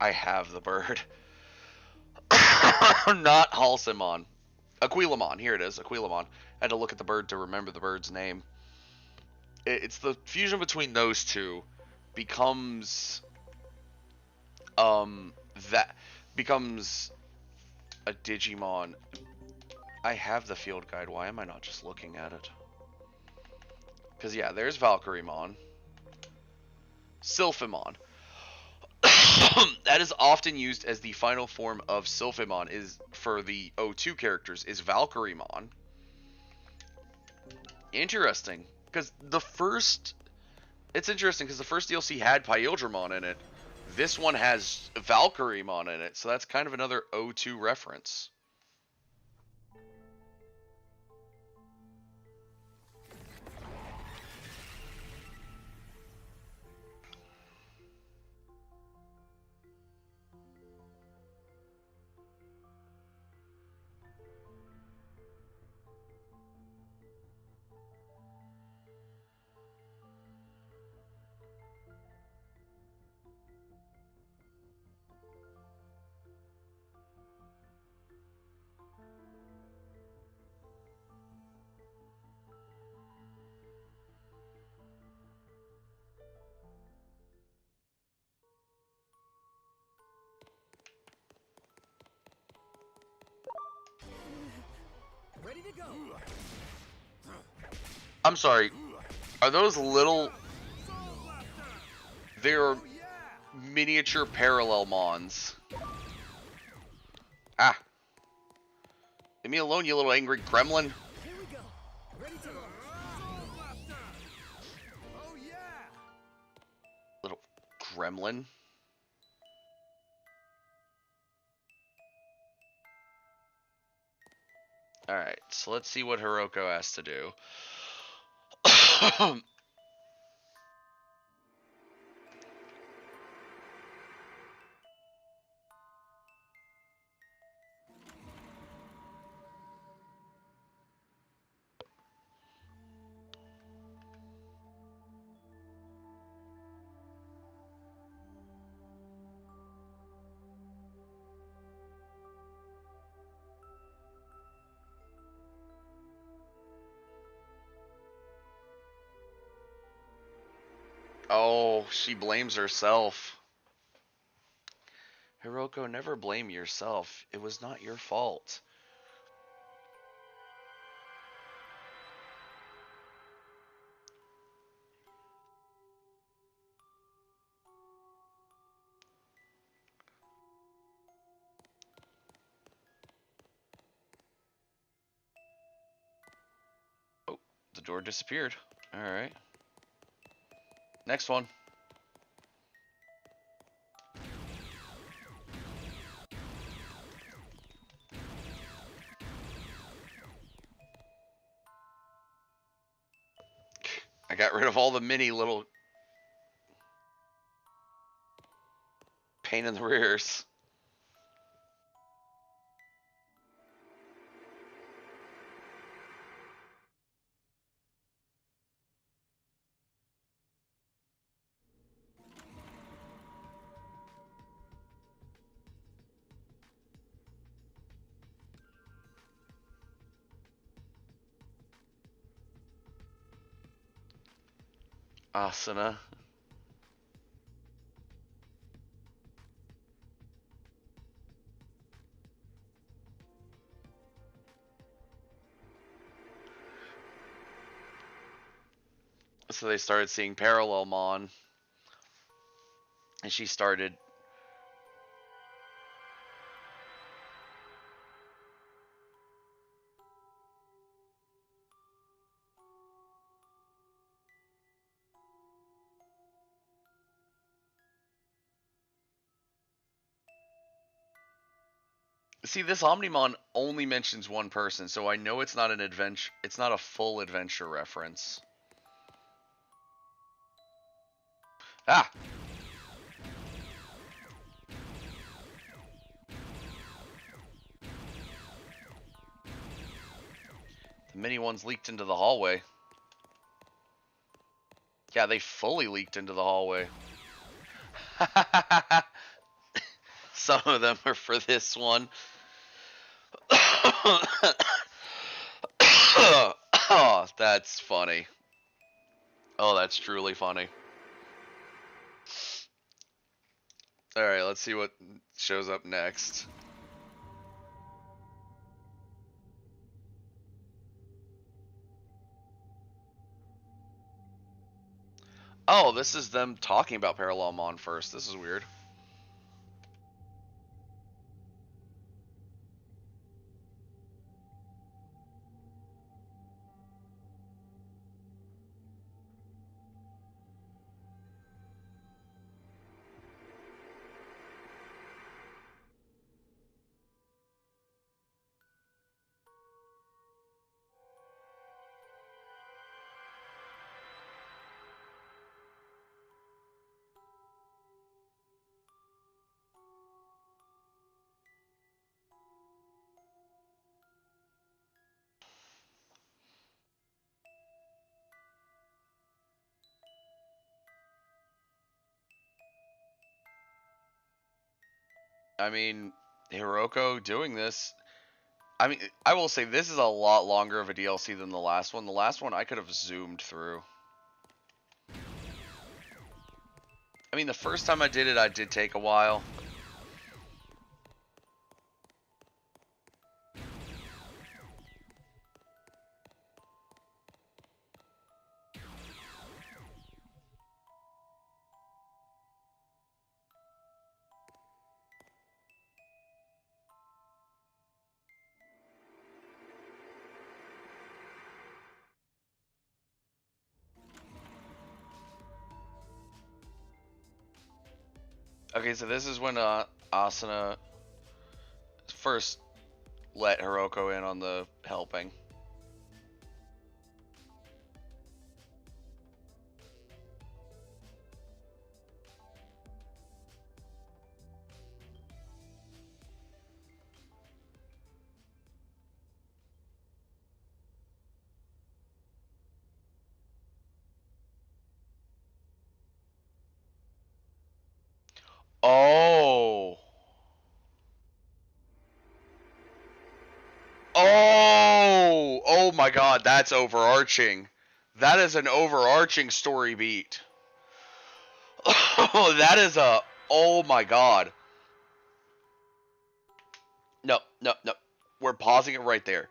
I have the bird. Not Halcymon. Aquilamon. Here it is. Aquilamon. I had to look at the bird to remember the bird's name. It's the fusion between those two becomes that becomes a Digimon. I have the field guide. Why am I not just looking at it? Because yeah, there's Valkyremon. Sylphimon. That is often used as the final form of Sylphimon is for the O2 characters is Valkyremon. Interesting, because it's interesting because the first DLC had Pyodramon in it. This one has Valkyremon in it, so that's kind of another O2 reference. Ready to go. I'm sorry. Are those little... They're miniature Parallelmons. Ah. Leave me alone, you little angry gremlin. Here we go. Ready to launch. Oh yeah. Little gremlin. Alright, so let's see what Hiroko has to do. Oh, she blames herself. Hiroko, never blame yourself. It was not your fault. Oh, the door disappeared. Alright. Next one. I got rid of all the mini little pain in the rears. Asuna. So they started seeing Parallelmon, and she started. See, this Omnimon only mentions one person, so I know it's not an adventure. It's not a full adventure reference. Ah! The mini ones leaked into the hallway. Yeah, they fully leaked into the hallway. Some of them are for this one. Oh, that's funny. Oh, that's truly funny. Alright, let's see what shows up next. Oh, this is them talking about Parallelmon first. This is weird. I mean, Hiroko doing this. I mean, I will say this is a lot longer of a DLC than the last one. The last one I could have zoomed through. I mean, the first time I did take a while. Okay, so this is when Asuna first let Hiroko in on the helping. Oh. Oh. Oh my god, that's overarching. That is an overarching story beat. Oh, that is a. Oh my god. No, no, no. We're pausing it right there.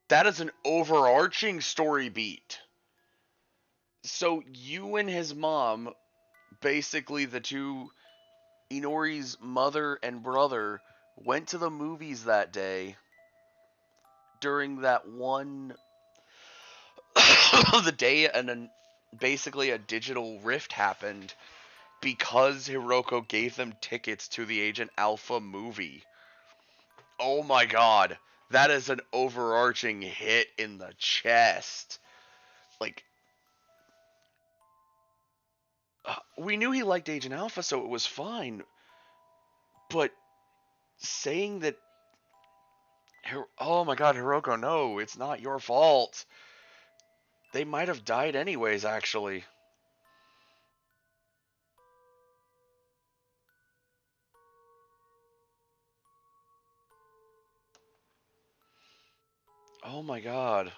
That is an overarching story beat. So you and his mom, basically the two, Inori's mother and brother, went to the movies that day during that one the day basically a digital rift happened because Hiroko gave them tickets to the Agent Alpha movie. Oh my god. That is an overarching hit in the chest. Like, we knew he liked Agent Alpha, so it was fine. But saying that, oh my god, Hiroko, no, it's not your fault. They might have died anyways, actually. Oh my god.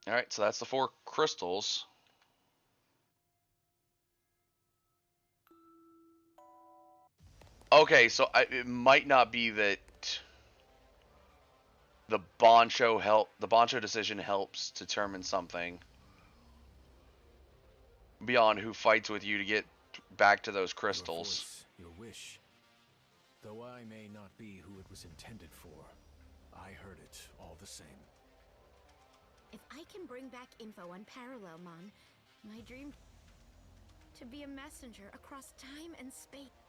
Alright, so that's the 4 crystals. Okay, so it might not be that the Bancho decision helps determine something beyond who fights with you to get back to those crystals. Your voice, your wish. Though I may not be who it was intended for, I heard it all the same. If I can bring back info on Parallelmon, my dream to be a messenger across time and space.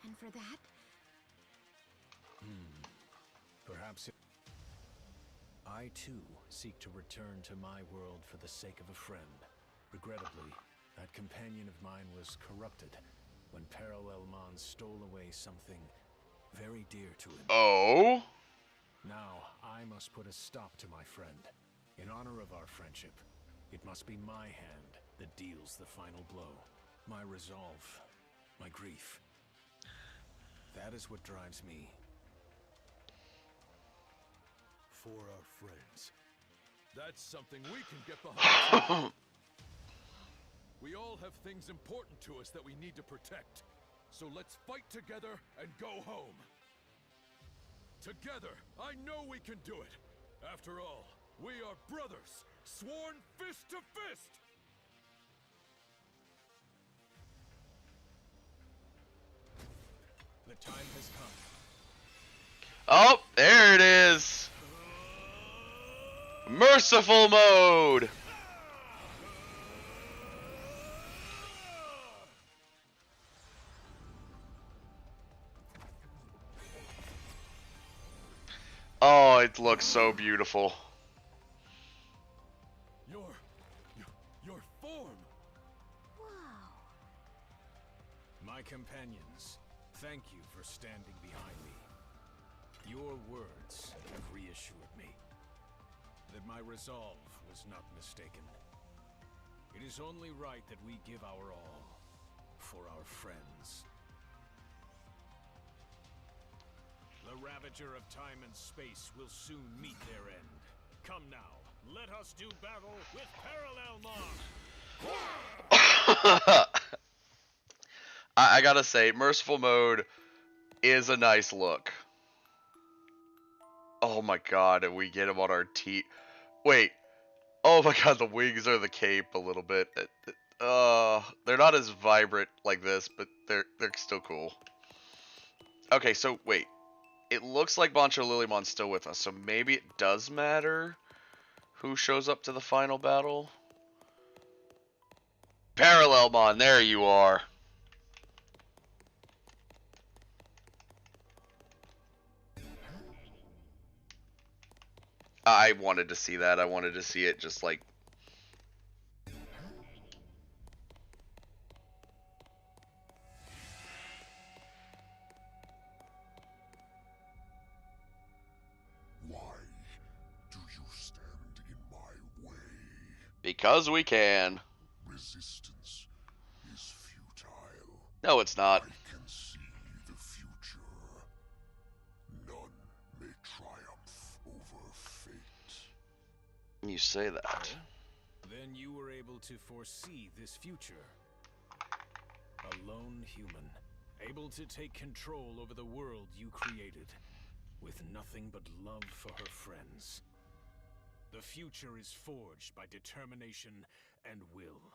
And for that, Perhaps I too seek to return to my world for the sake of a friend. Regrettably, that companion of mine was corrupted when Parallelmon stole away something very dear to him. Oh? Now, I must put a stop to my friend. In honor of our friendship, it must be my hand that deals the final blow. My resolve, my grief. That is what drives me. For our friends. That's something we can get behind. We all have things important to us that we need to protect. So let's fight together and go home. Together, I know we can do it. After all, we are brothers, sworn fist to fist. The time has come. Oh, there it is. Merciful mode. Oh, it looks so beautiful. Your form. wow. My companions, thank you for standing behind me. Your words have reassured me that my resolve was not mistaken. It is only right that we give our all for our friends. The Ravager of time and space will soon meet their end. Come now, let us do battle with Parallelmon! I gotta say, Merciful mode is a nice look. Oh my god, and we get him on our teeth. Wait. Oh my god, the wings are the cape a little bit. They're not as vibrant like this, but they're still cool. Okay, so wait. It looks like Bancho Lilymon's still with us, so maybe it does matter who shows up to the final battle. Parallelmon, there you are. I wanted to see that. I wanted to see it just like... Why do you stand in my way? Because we can. Resistance is futile. No, it's not. I can see the future. None may triumph over fate. You say that. Then you were able to foresee this future. A lone human, able to take control over the world you created, with nothing but love for her friends. The future is forged by determination and will.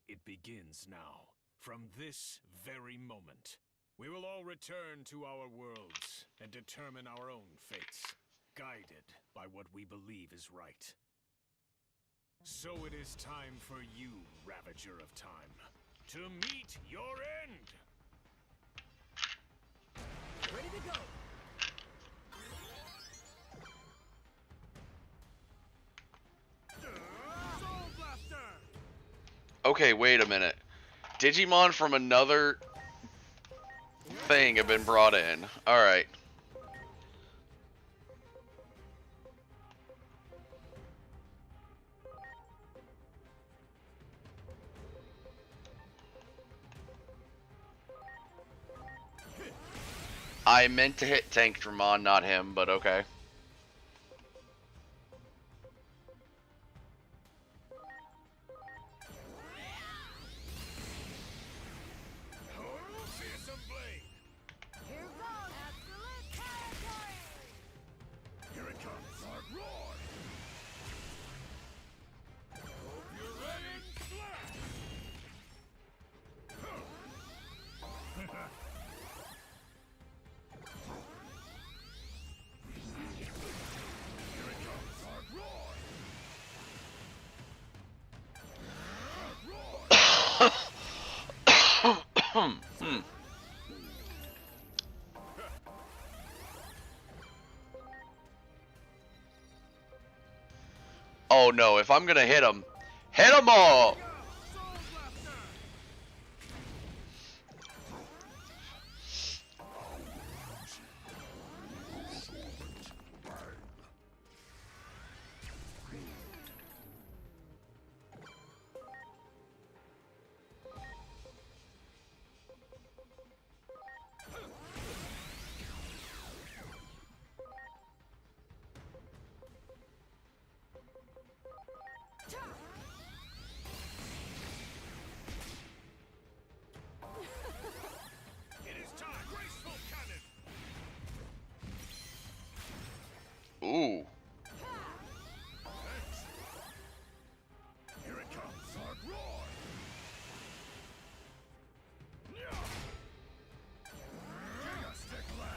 It begins now, from this very moment. We will all return to our worlds and determine our own fates, guided by what we believe is right. So it is time for you, Ravager of Time, to meet your end! Ready to go! Soul Blaster! Okay, wait a minute. Digimon from another thing have been brought in. Alright. I meant to hit Tank Dramon, not him, but okay. Fearsome Blade! Here goes! Absolute territory! Here it comes! Dark Roar! Hope you're ready! Blast! Here it comes! Dark Roar! Dark Roar! Oh no, if I'm gonna hit him all! Soul Blaster! It is time! Graceful Cannon! Ooh. Thanks. Here it comes! Dark Roar! Giga Stick Blast!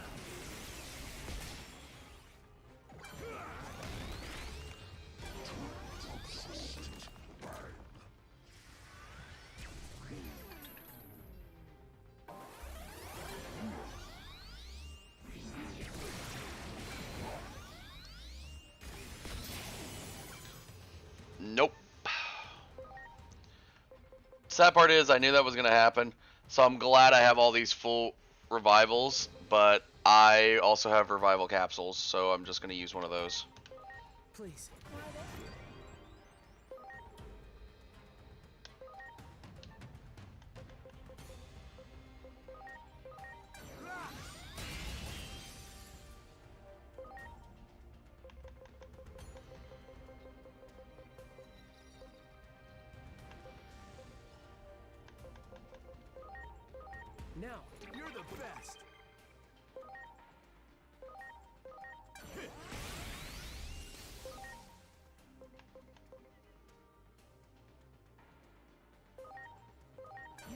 Nope. Sad part is I knew that was going to happen, so I'm glad I have all these full revivals, but I also have revival capsules, so I'm just going to use one of those. Please. Now, you're the best.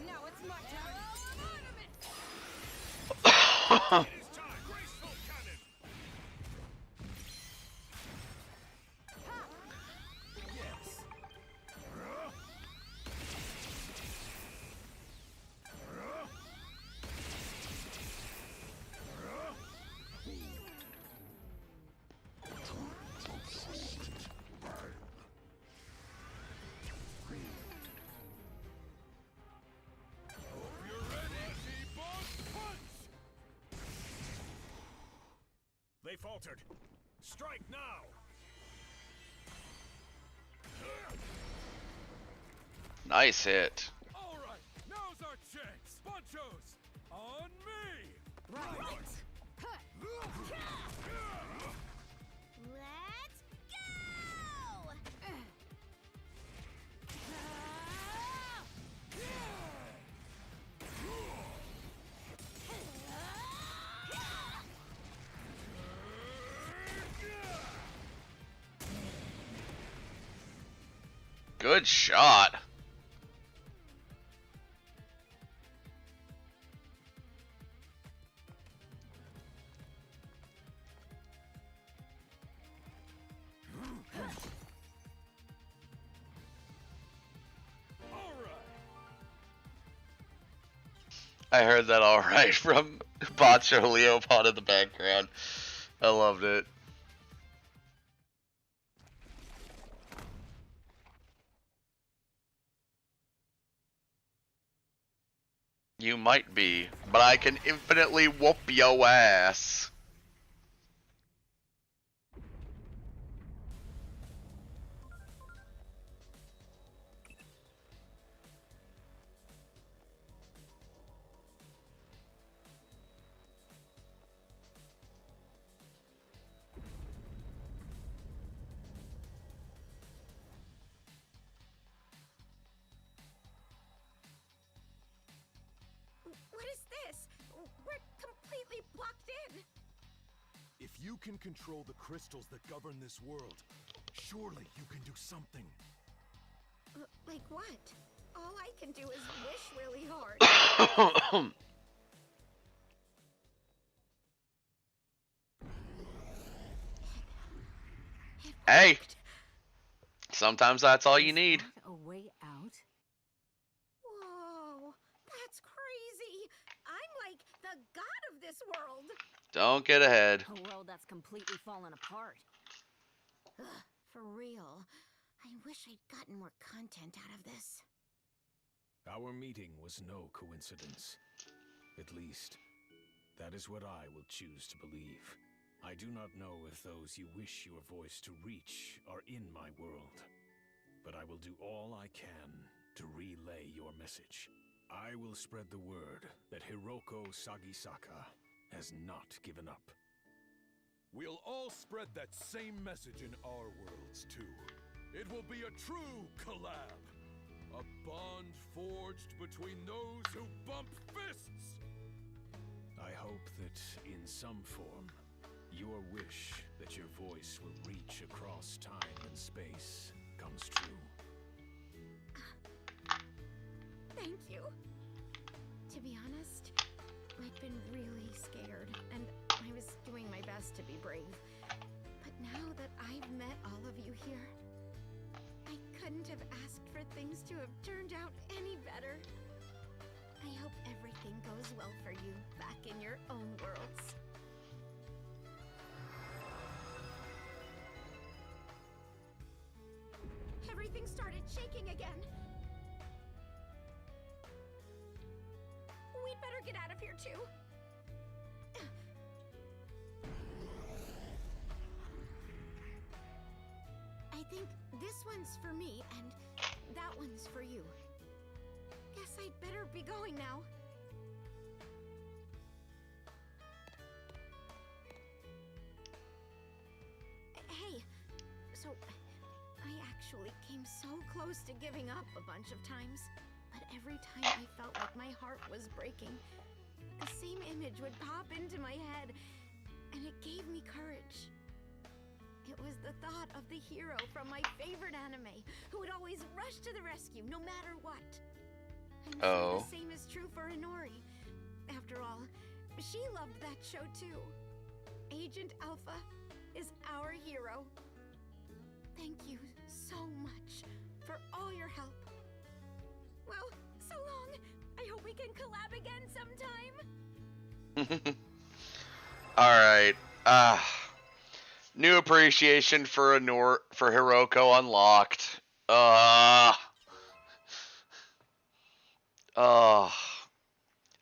Now it's my turn. It is time! Graceful Cannon! Yes. Hope you're ready! T-Bone Punch! They faltered. Strike now! Nice hit. All right, now's our chance. Bunchos, on me. Right. Let's go! Good shot. I heard that all right from Bacho Leopod in the background. I loved it. You might be, but I can infinitely whoop yo ass. What is this? We're completely blocked in. If you can control the crystals that govern this world, surely you can do something. Like what? All I can do is wish really hard. Hey, sometimes that's all you need. Is that a way out? Whoa, that's crazy. I'm like the god of this world. Don't get ahead. A world that's completely fallen apart. Ugh, for real. I wish I'd gotten more content out of this. Our meeting was no coincidence. At least, that is what I will choose to believe. I do not know if those you wish your voice to reach are in my world, but I will do all I can to relay your message. I will spread the word that Hiroko Sagisaka has not given up. We'll all spread that same message in our worlds, too. It will be a true collab. A bond forged between those who bump fists! I hope that, in some form, your wish that your voice will reach across time and space comes true. Thank you. To be honest, I'd been really scared, and I was doing my best to be brave. But now that I've met all of you here, I couldn't have asked for things to have turned out any better. I hope everything goes well for you back in your own worlds. Everything started shaking again. We'd better get out of here too. I think this one's for me and that one's for you. Guess I'd better be going now. Hey, so I actually came so close to giving up a bunch of times, but every time I felt like my heart was breaking, the same image would pop into my head, and it gave me courage. It was the thought of the hero from my favorite anime, who would always rush to the rescue no matter what. I'm sure the same is true for Inori. After all, she loved that show too. Agent Alpha is our hero. Thank you so much for all your help. Well, so long. I hope we can collab again sometime. Alright. New appreciation for Hiroko unlocked.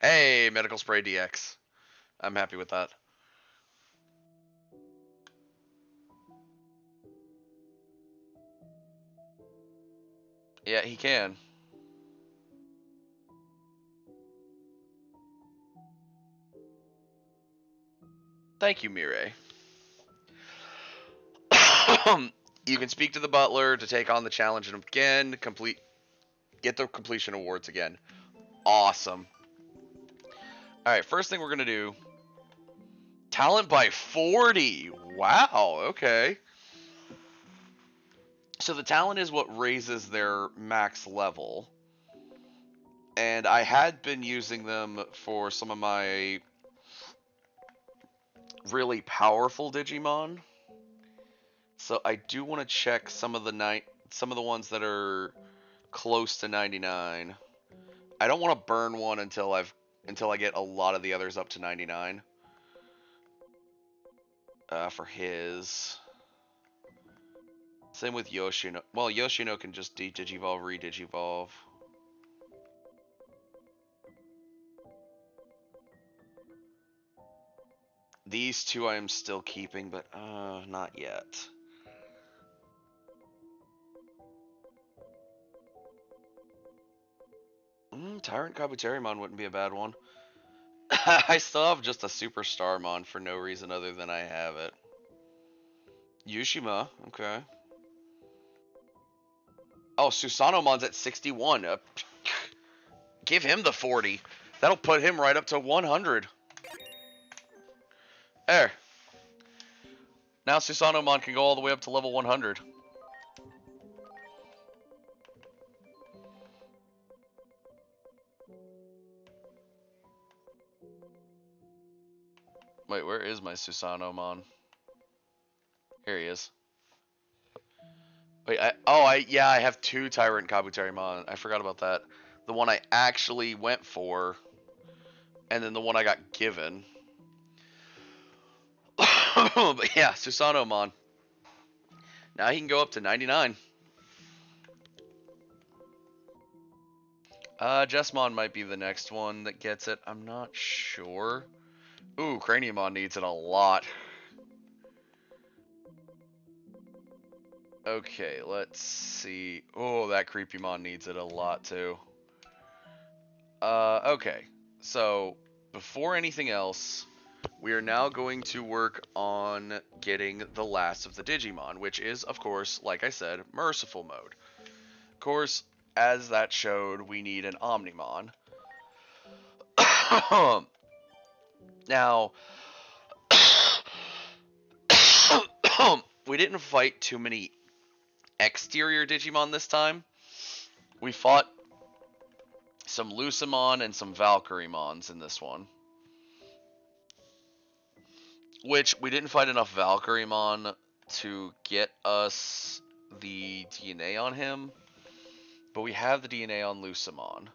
Hey, Medical Spray DX. I'm happy with that. Yeah, he can. Thank you, Mireille. You can speak to the butler to take on the challenge again. Get the completion awards again. Awesome. Alright, first thing we're going to do. Talent by 40. Wow, okay. So the talent is what raises their max level. And I had been using them for some of my really powerful Digimon. So I do want to check some of the ones that are close to 99. I don't want to burn one until I get a lot of the others up to 99. For his. Same with Yoshino. Well, Yoshino can just Digivolve, Redigivolve. These two I am still keeping, but not yet. Tyrant Kabuterimon wouldn't be a bad one. I still have just a Superstar Mon for no reason other than I have it. Yushima, okay. Oh, Susanomon's at 61. Give him the 40. That'll put him right up to 100. There. Now Susanomon can go all the way up to level 100. Wait, where is my Susanomon? Here he is. Wait, I have two Tyrant Kabuterimon. I forgot about that. The one I actually went for, and then the one I got given. But yeah, Susanomon. Now he can go up to 99. Jessmon might be the next one that gets it. I'm not sure. Ooh, Craniumon needs it a lot. Okay, let's see. Oh, that Creepymon needs it a lot too. Okay. So, before anything else, we are now going to work on getting the last of the Digimon, which is, of course, like I said, Merciful Mode. Of course, as that showed, we need an Omnimon. Now, we didn't fight too many exterior Digimon this time. We fought some Lucimon and some Valkyrymons in this one. Which, we didn't fight enough Valkyrymon to get us the DNA on him. But we have the DNA on Lucimon.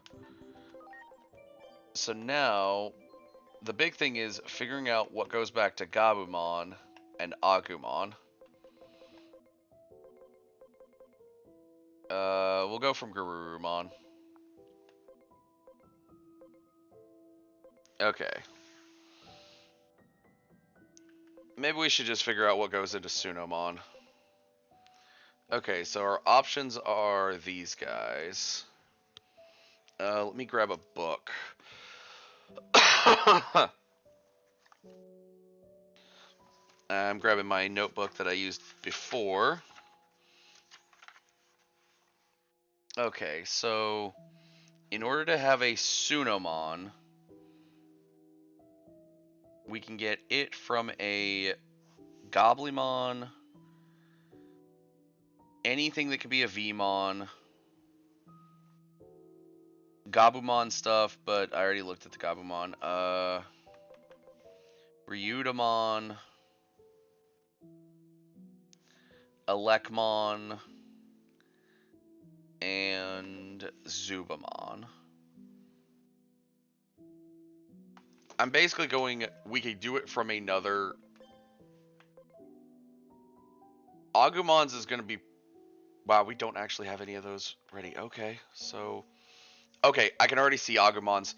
So now, the big thing is figuring out what goes back to Gabumon and Agumon. We'll go from Garurumon. Okay. Maybe we should just figure out what goes into Sunomon. Okay, so our options are these guys. Let me grab a book. I'm grabbing my notebook that I used before. Okay, so in order to have a Sunomon, we can get it from a Goblimon, anything that could be a Vmon, Gabumon stuff, but I already looked at the Gabumon. Ryudamon, Elecmon, and Zubamon. I'm basically going, we could do it from another. Agumon's is going to be, wow, we don't actually have any of those ready. Okay, so, okay, I can already see Agumon's.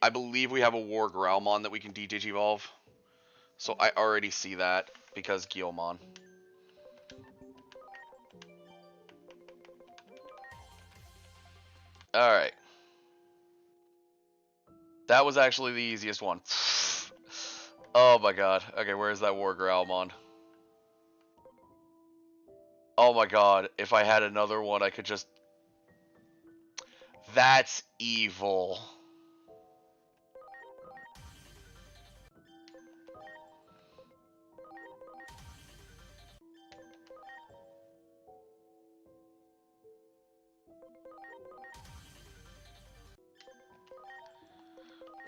I believe we have a War Growlmon that we can de-digivolve. So I already see that because Guilmon. Alright. That was actually the easiest one. Oh my god. Okay, where's that War Growlmon? Oh my god. If I had another one, I could just... That's evil.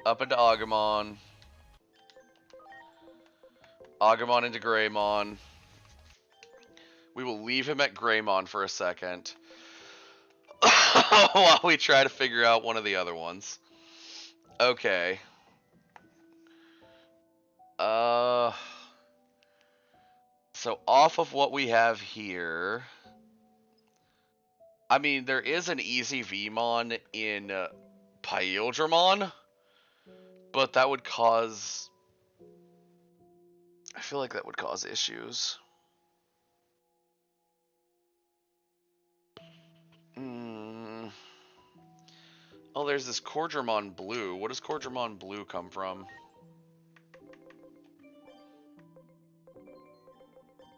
Up into Agumon. Agumon into Greymon. We will leave him at Greymon for a second. While we try to figure out one of the other ones. Okay. So off of what we have here, I mean, there is an easy Vmon in Paildramon, but that would cause, I feel like that would cause issues. Oh, there's this Cordramon Blue. What does Cordramon Blue come from?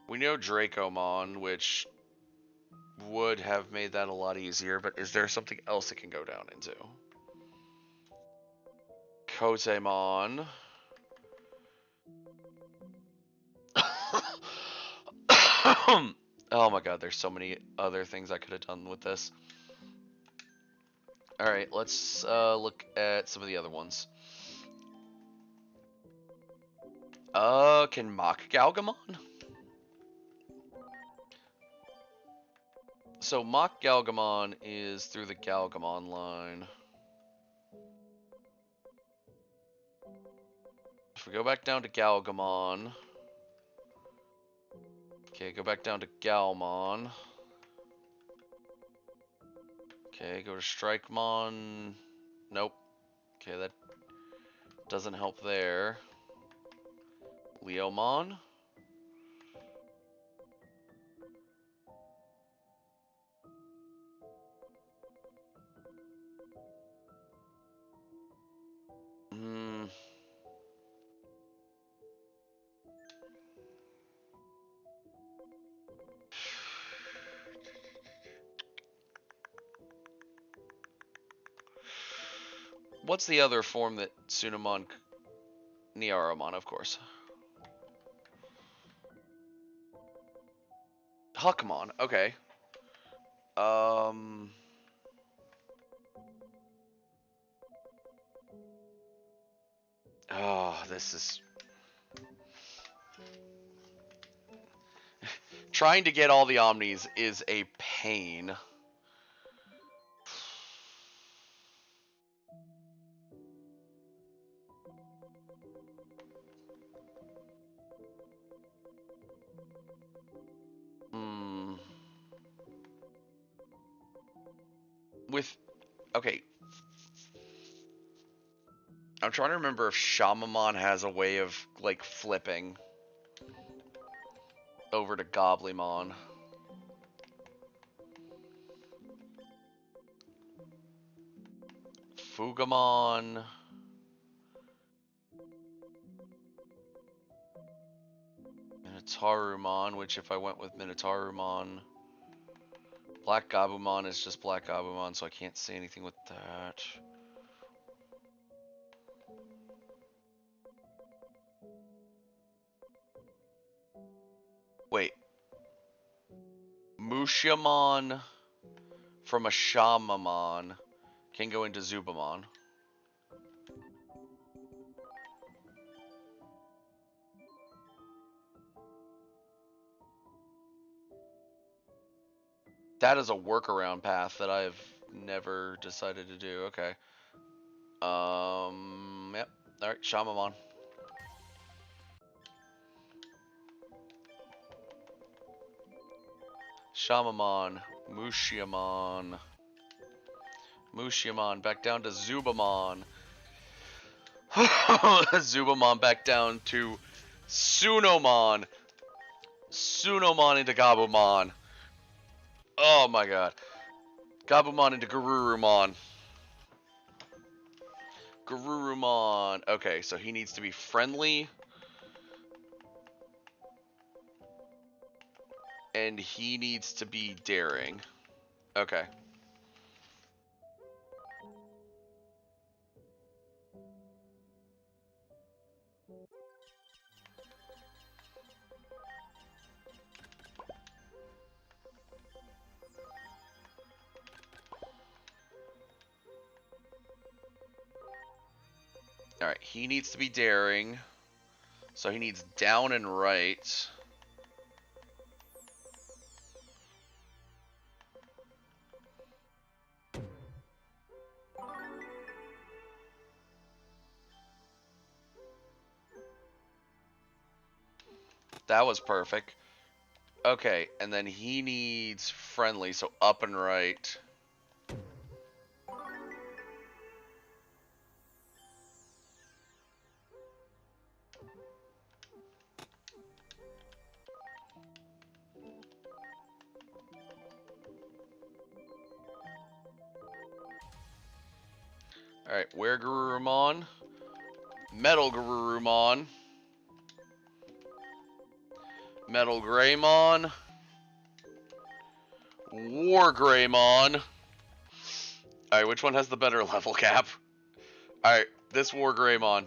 We know Dracomon, which would have made that a lot easier, but is there something else it can go down into? Kotemon. Oh my god, there's so many other things I could have done with this. Alright, let's look at some of the other ones. Can Mach Galgamon? So Mach Galgamon is through the Galgamon line. If we go back down to Galgamon. Okay, go back down to Galmon. Okay, go to Strikemon. Nope. Okay, that doesn't help there. Leomon. What's the other form that Tsunamon... Niaromon, of course. Huckmon, okay. Oh, this is... Trying to get all the Omnis is a pain. Okay. I'm trying to remember if Shamamon has a way of, like, flipping over to Goblimon. Fugamon. Minotaurumon, which if I went with Minotaurumon... Black Gabumon is just Black Gabumon, so I can't say anything with that. Wait. Mushiamon from a Shamamon can go into Zubamon. That is a workaround path that I've never decided to do. Okay. Yep. Alright, Shamamon. Shamamon. Mushiamon. Mushiamon back down to Zubamon. Zubamon back down to Sunomon. Sunomon into Gabumon. Oh my god. Gabumon into Garurumon. Garurumon. Okay, so he needs to be friendly. And he needs to be daring. Okay. Alright, he needs to be daring. So he needs down and right. That was perfect. Okay, and then he needs friendly, so up and right. Alright, where Garurumon? Metal Garurumon. Metal Greymon. War Greymon. Alright, which one has the better level cap? Alright, this War Greymon.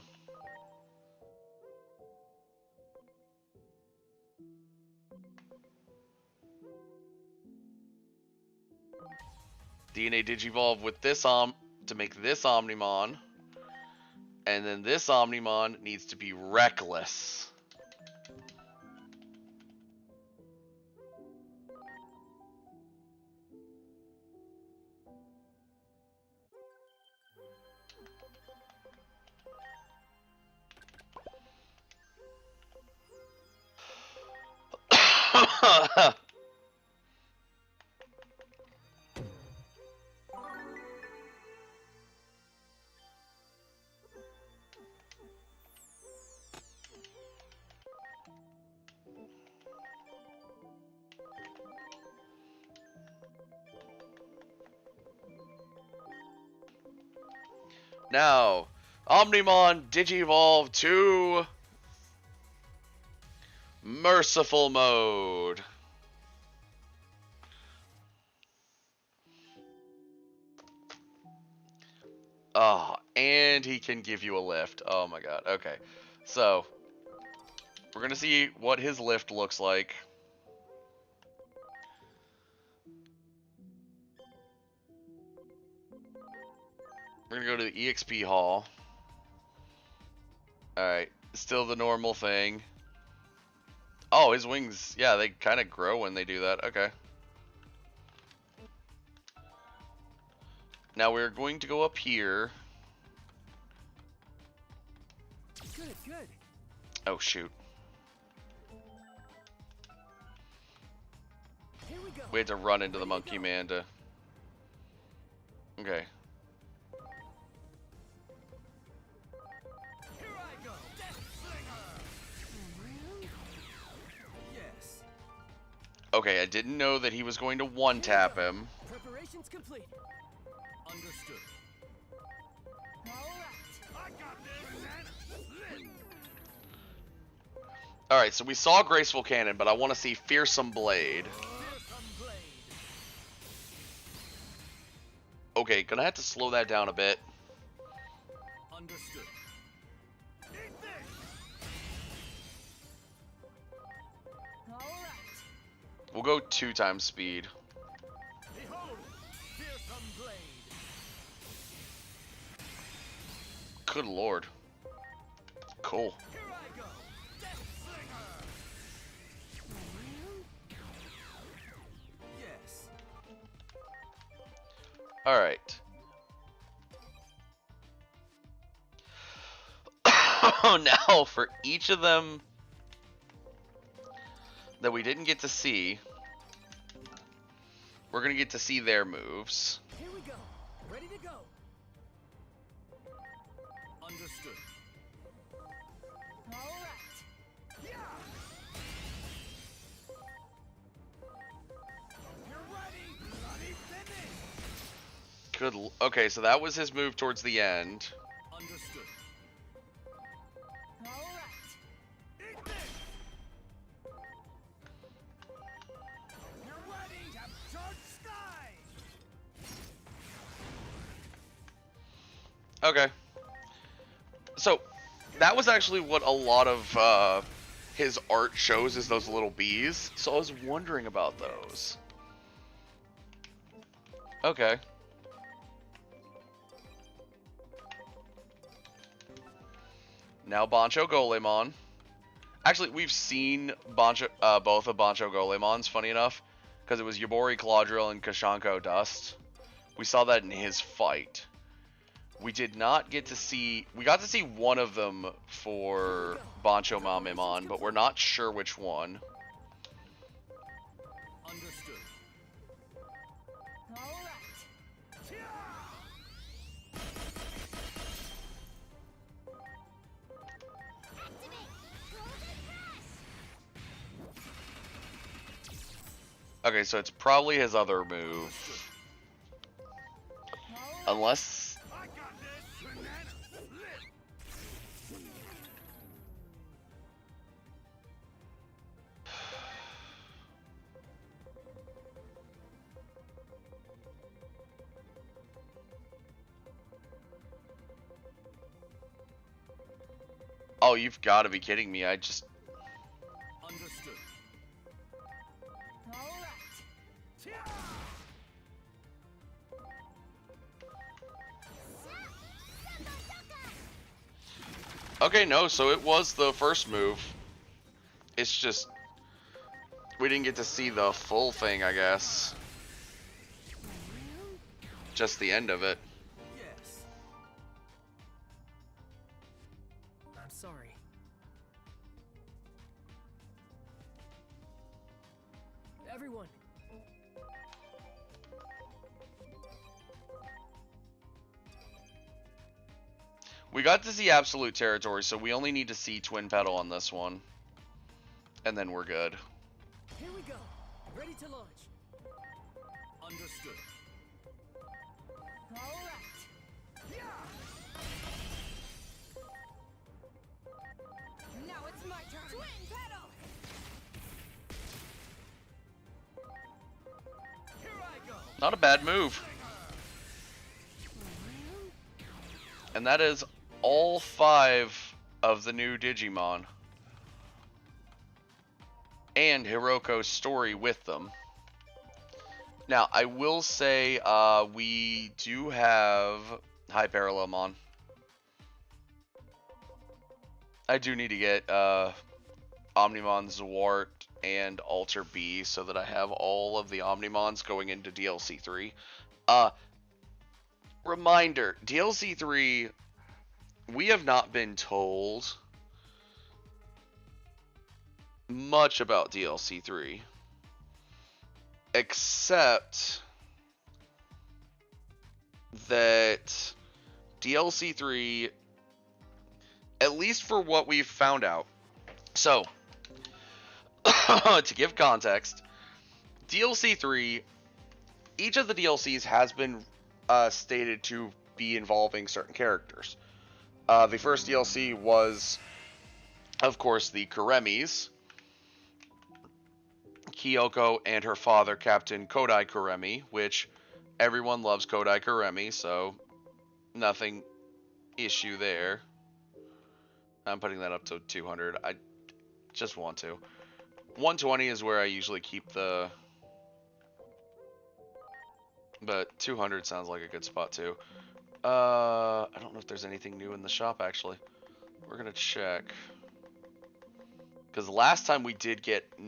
DNA Digivolve with this to make this Omnimon. And then this Omnimon needs to be reckless. Now, Omnimon Digivolve to Merciful Mode. Oh, and he can give you a lift. Oh my god. Okay. So, we're going to see what his lift looks like. We're going to go to the EXP hall. Alright. Still the normal thing. Oh, his wings, yeah, they kind of grow when they do that. Okay. Now we're going to go up here. Good, good. Oh, shoot. Here we go. We had to run into the monkey man to... Okay. Here I go. Death Slinger. Yes. Okay, I didn't know that he was going to one-tap him. Preparations complete. Understood. All right. I got this. Alright, so we saw Graceful Cannon, but I want to see Fearsome Blade. Fearsome blade. Okay, gonna have to slow that down a bit. Understood. Eat this. All right. We'll go 2 times speed. Behold, fearsome blade. Good lord. Cool. Here I go. Death Slinger. Yes. Alright. Now, for each of them that we didn't get to see, we're going to get to see their moves. Here we go. Ready to go. Understood. All right. Yeah. You're ready. Bloody finish. Okay, so that was his move towards the end. Understood. All right. Eat this. You're ready to charge sky. Okay. So, that was actually what a lot of his art shows, is those little bees. So I was wondering about those. Okay. Now Bancho Golemon. Actually, we've seen both of Bancho Golemon's, funny enough, because it was Yabori Claudril and Kashanko Dust. We saw that in his fight. We did not get to see... We got to see one of them for Bancho Mamemon, but we're not sure which one. Understood. Okay, so it's probably his other move. Unless... Oh, you've got to be kidding me. I just... Understood. Okay, no, so it was the first move. It's just... We didn't get to see the full thing, I guess. Just the end of it. Yes. I'm sorry. Everyone. We got to see Absolute Territory, so we only need to see Twin Petal on this one. And then we're good. Here we go. Ready to launch. Understood. All right. Now it's my turn. Twin pedal. Here I go. Not a bad move. And that is all 5 of the new Digimon. And Hiroko's story with them. Now, I will say we do have High Parallelmon. I do need to get Omnimon Zwart and Alter B so that I have all of the Omnimons going into DLC 3. Reminder, DLC 3, we have not been told much about DLC 3. Except that DLC 3, at least for what we've found out. So, to give context, DLC 3, each of the DLCs has been stated to be involving certain characters. The first DLC was, of course, the Kuremis. Kyoko and her father, Captain Kodai Kuremi, which everyone loves Kodai Kuremi, so nothing issue there. I'm putting that up to 200. I just want to. 120 is where I usually keep the... But 200 sounds like a good spot too. I don't know if there's anything new in the shop actually. We're gonna check. Because last time we did get a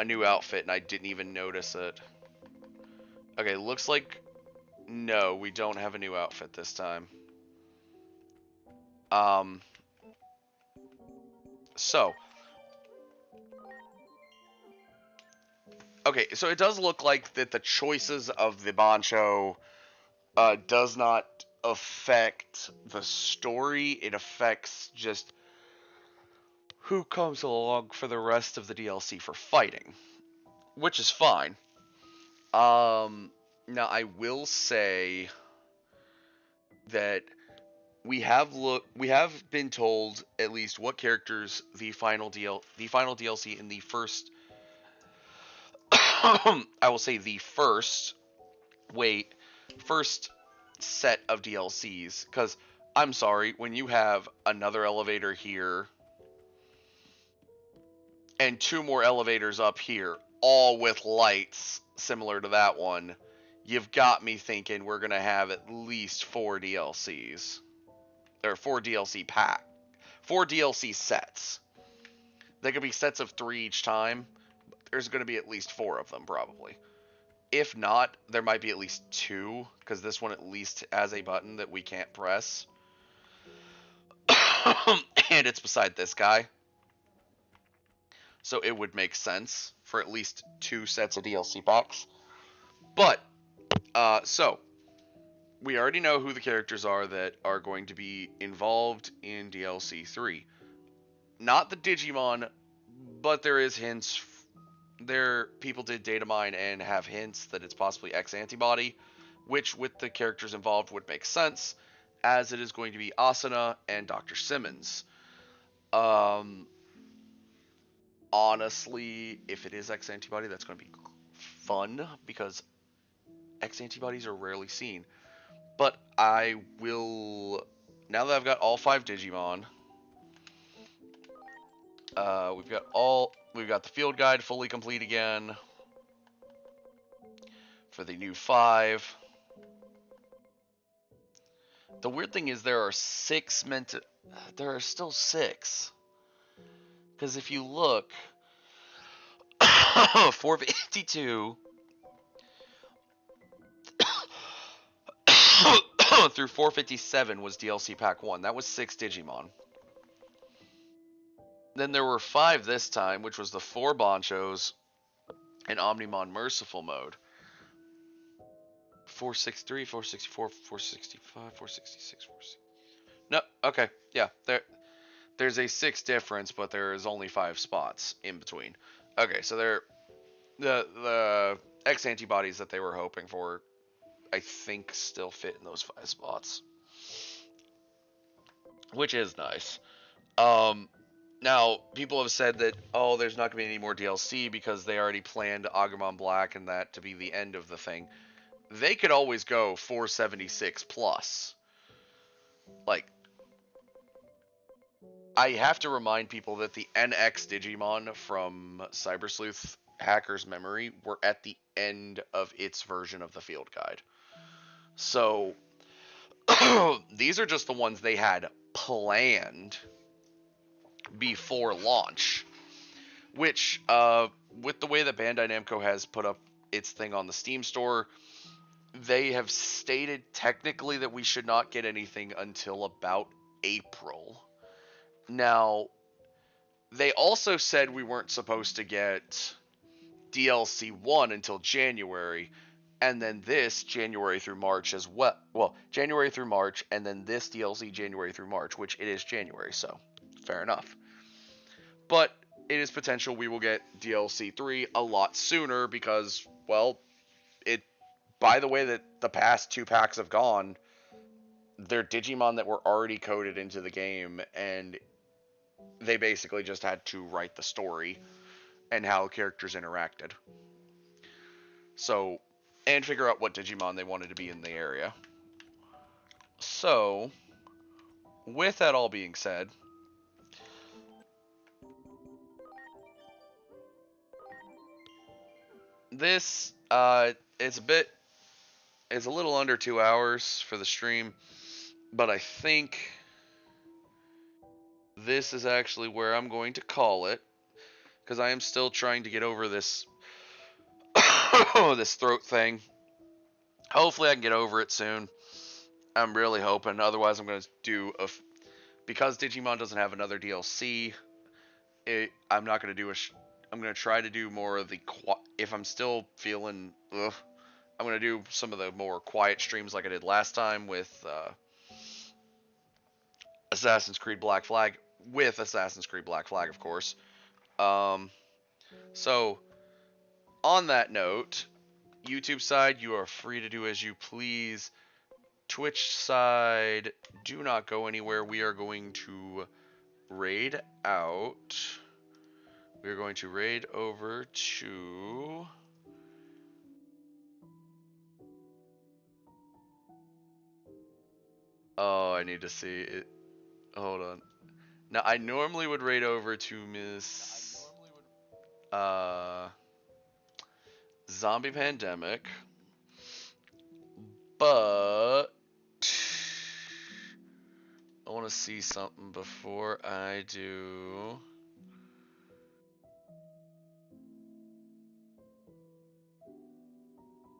new outfit and I didn't even notice it. Okay, looks like no, we don't have a new outfit this time. So okay, so it does look like that the choices of the Bancho does not affect the story. It affects just who comes along for the rest of the DLC for fighting, which is fine. Now I will say that we have been told at least what characters the final DLC in the first I will say the first set of DLCs, because I'm sorry, when you have another elevator here and 2 more elevators up here, all with lights similar to that one, you've got me thinking we're going to have at least 4 DLCs. Or 4 DLC pack. 4 DLC sets. They could be sets of 3 each time. There's going to be at least 4 of them, probably. If not, there might be at least 2, because this one at least has a button that we can't press. And it's beside this guy. So it would make sense for at least 2 sets of DLC packs. But, so, we already know who the characters are that are going to be involved in DLC 3. Not the Digimon, but there is hints. People did data mine and have hints that it's possibly X antibody, which with the characters involved would make sense, as it is going to be Asuna and Dr. Simmons. Honestly, if it is X antibody, that's going to be fun because X antibodies are rarely seen. But I will, now that I've got all 5 Digimon, we've got the field guide fully complete again for the new 5. The weird thing is there are 6 there are still 6. Because if you look, 452 through 457 was DLC Pack 1. That was 6 Digimon. Then there were 5 this time, which was the 4 Bonchos and Omnimon Merciful Mode. 463, 464, 465, 466, 466. No, okay, yeah, there's a 6 difference, but there is only 5 spots in between. Okay, so the X antibodies that they were hoping for, I think, still fit in those 5 spots, which is nice. Now, people have said that, oh, there's not going to be any more DLC because they already planned Agumon Black and that to be the end of the thing. They could always go 476 plus. Like, I have to remind people that the NX Digimon from Cyber Sleuth Hacker's Memory were at the end of its version of the field guide. So, these are just the ones they had planned before launch, which with the way that Bandai Namco has put up its thing on the Steam store, they have stated technically that we should not get anything until about April. Now, they also said we weren't supposed to get DLC 1 until January, and then this January through March as well. Well, January through March, and then this DLC January through March, which it is January, so fair enough. But it is potential we will get DLC 3 a lot sooner because, well, by the way that the past 2 packs have gone, they're Digimon that were already coded into the game, and they basically just had to write the story and how characters interacted. So, and figure out what Digimon they wanted to be in the area. So, with that all being said, this it's a little under 2 hours for the stream, but I think this is actually where I'm going to call it, because I am still trying to get over this this throat thing. Hopefully I can get over it soon. I'm really hoping. Otherwise I'm going to do because Digimon doesn't have another DLC, I'm not going to do I'm going to try to do more of the if I'm still feeling I'm going to do some of the more quiet streams like I did last time with Assassin's Creed Black Flag, of course. So, on that note, YouTube side, you are free to do as you please. Twitch side, do not go anywhere. We are going to raid out. We are going to raid over to... Oh, I need to see it. Hold on. Now, I normally would raid over to Miss Zombie Pandemic, but I want to to see something before I do.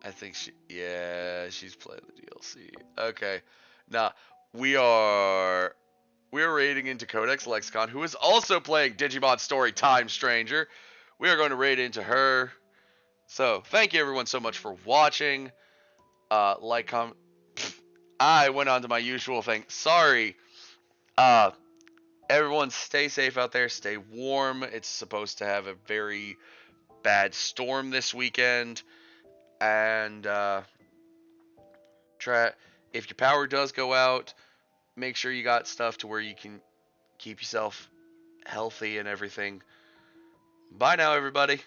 I think she's playing the DLC. Okay. Now, we are raiding into Codex Lexicon, who is also playing Digimon Story Time Stranger. We are going to raid into her. So, thank you everyone so much for watching. I went on to my usual thing. Sorry. Everyone stay safe out there. Stay warm. It's supposed to have a very bad storm this weekend. And, if your power does go out, make sure you got stuff to where you can keep yourself healthy and everything. Bye now, everybody.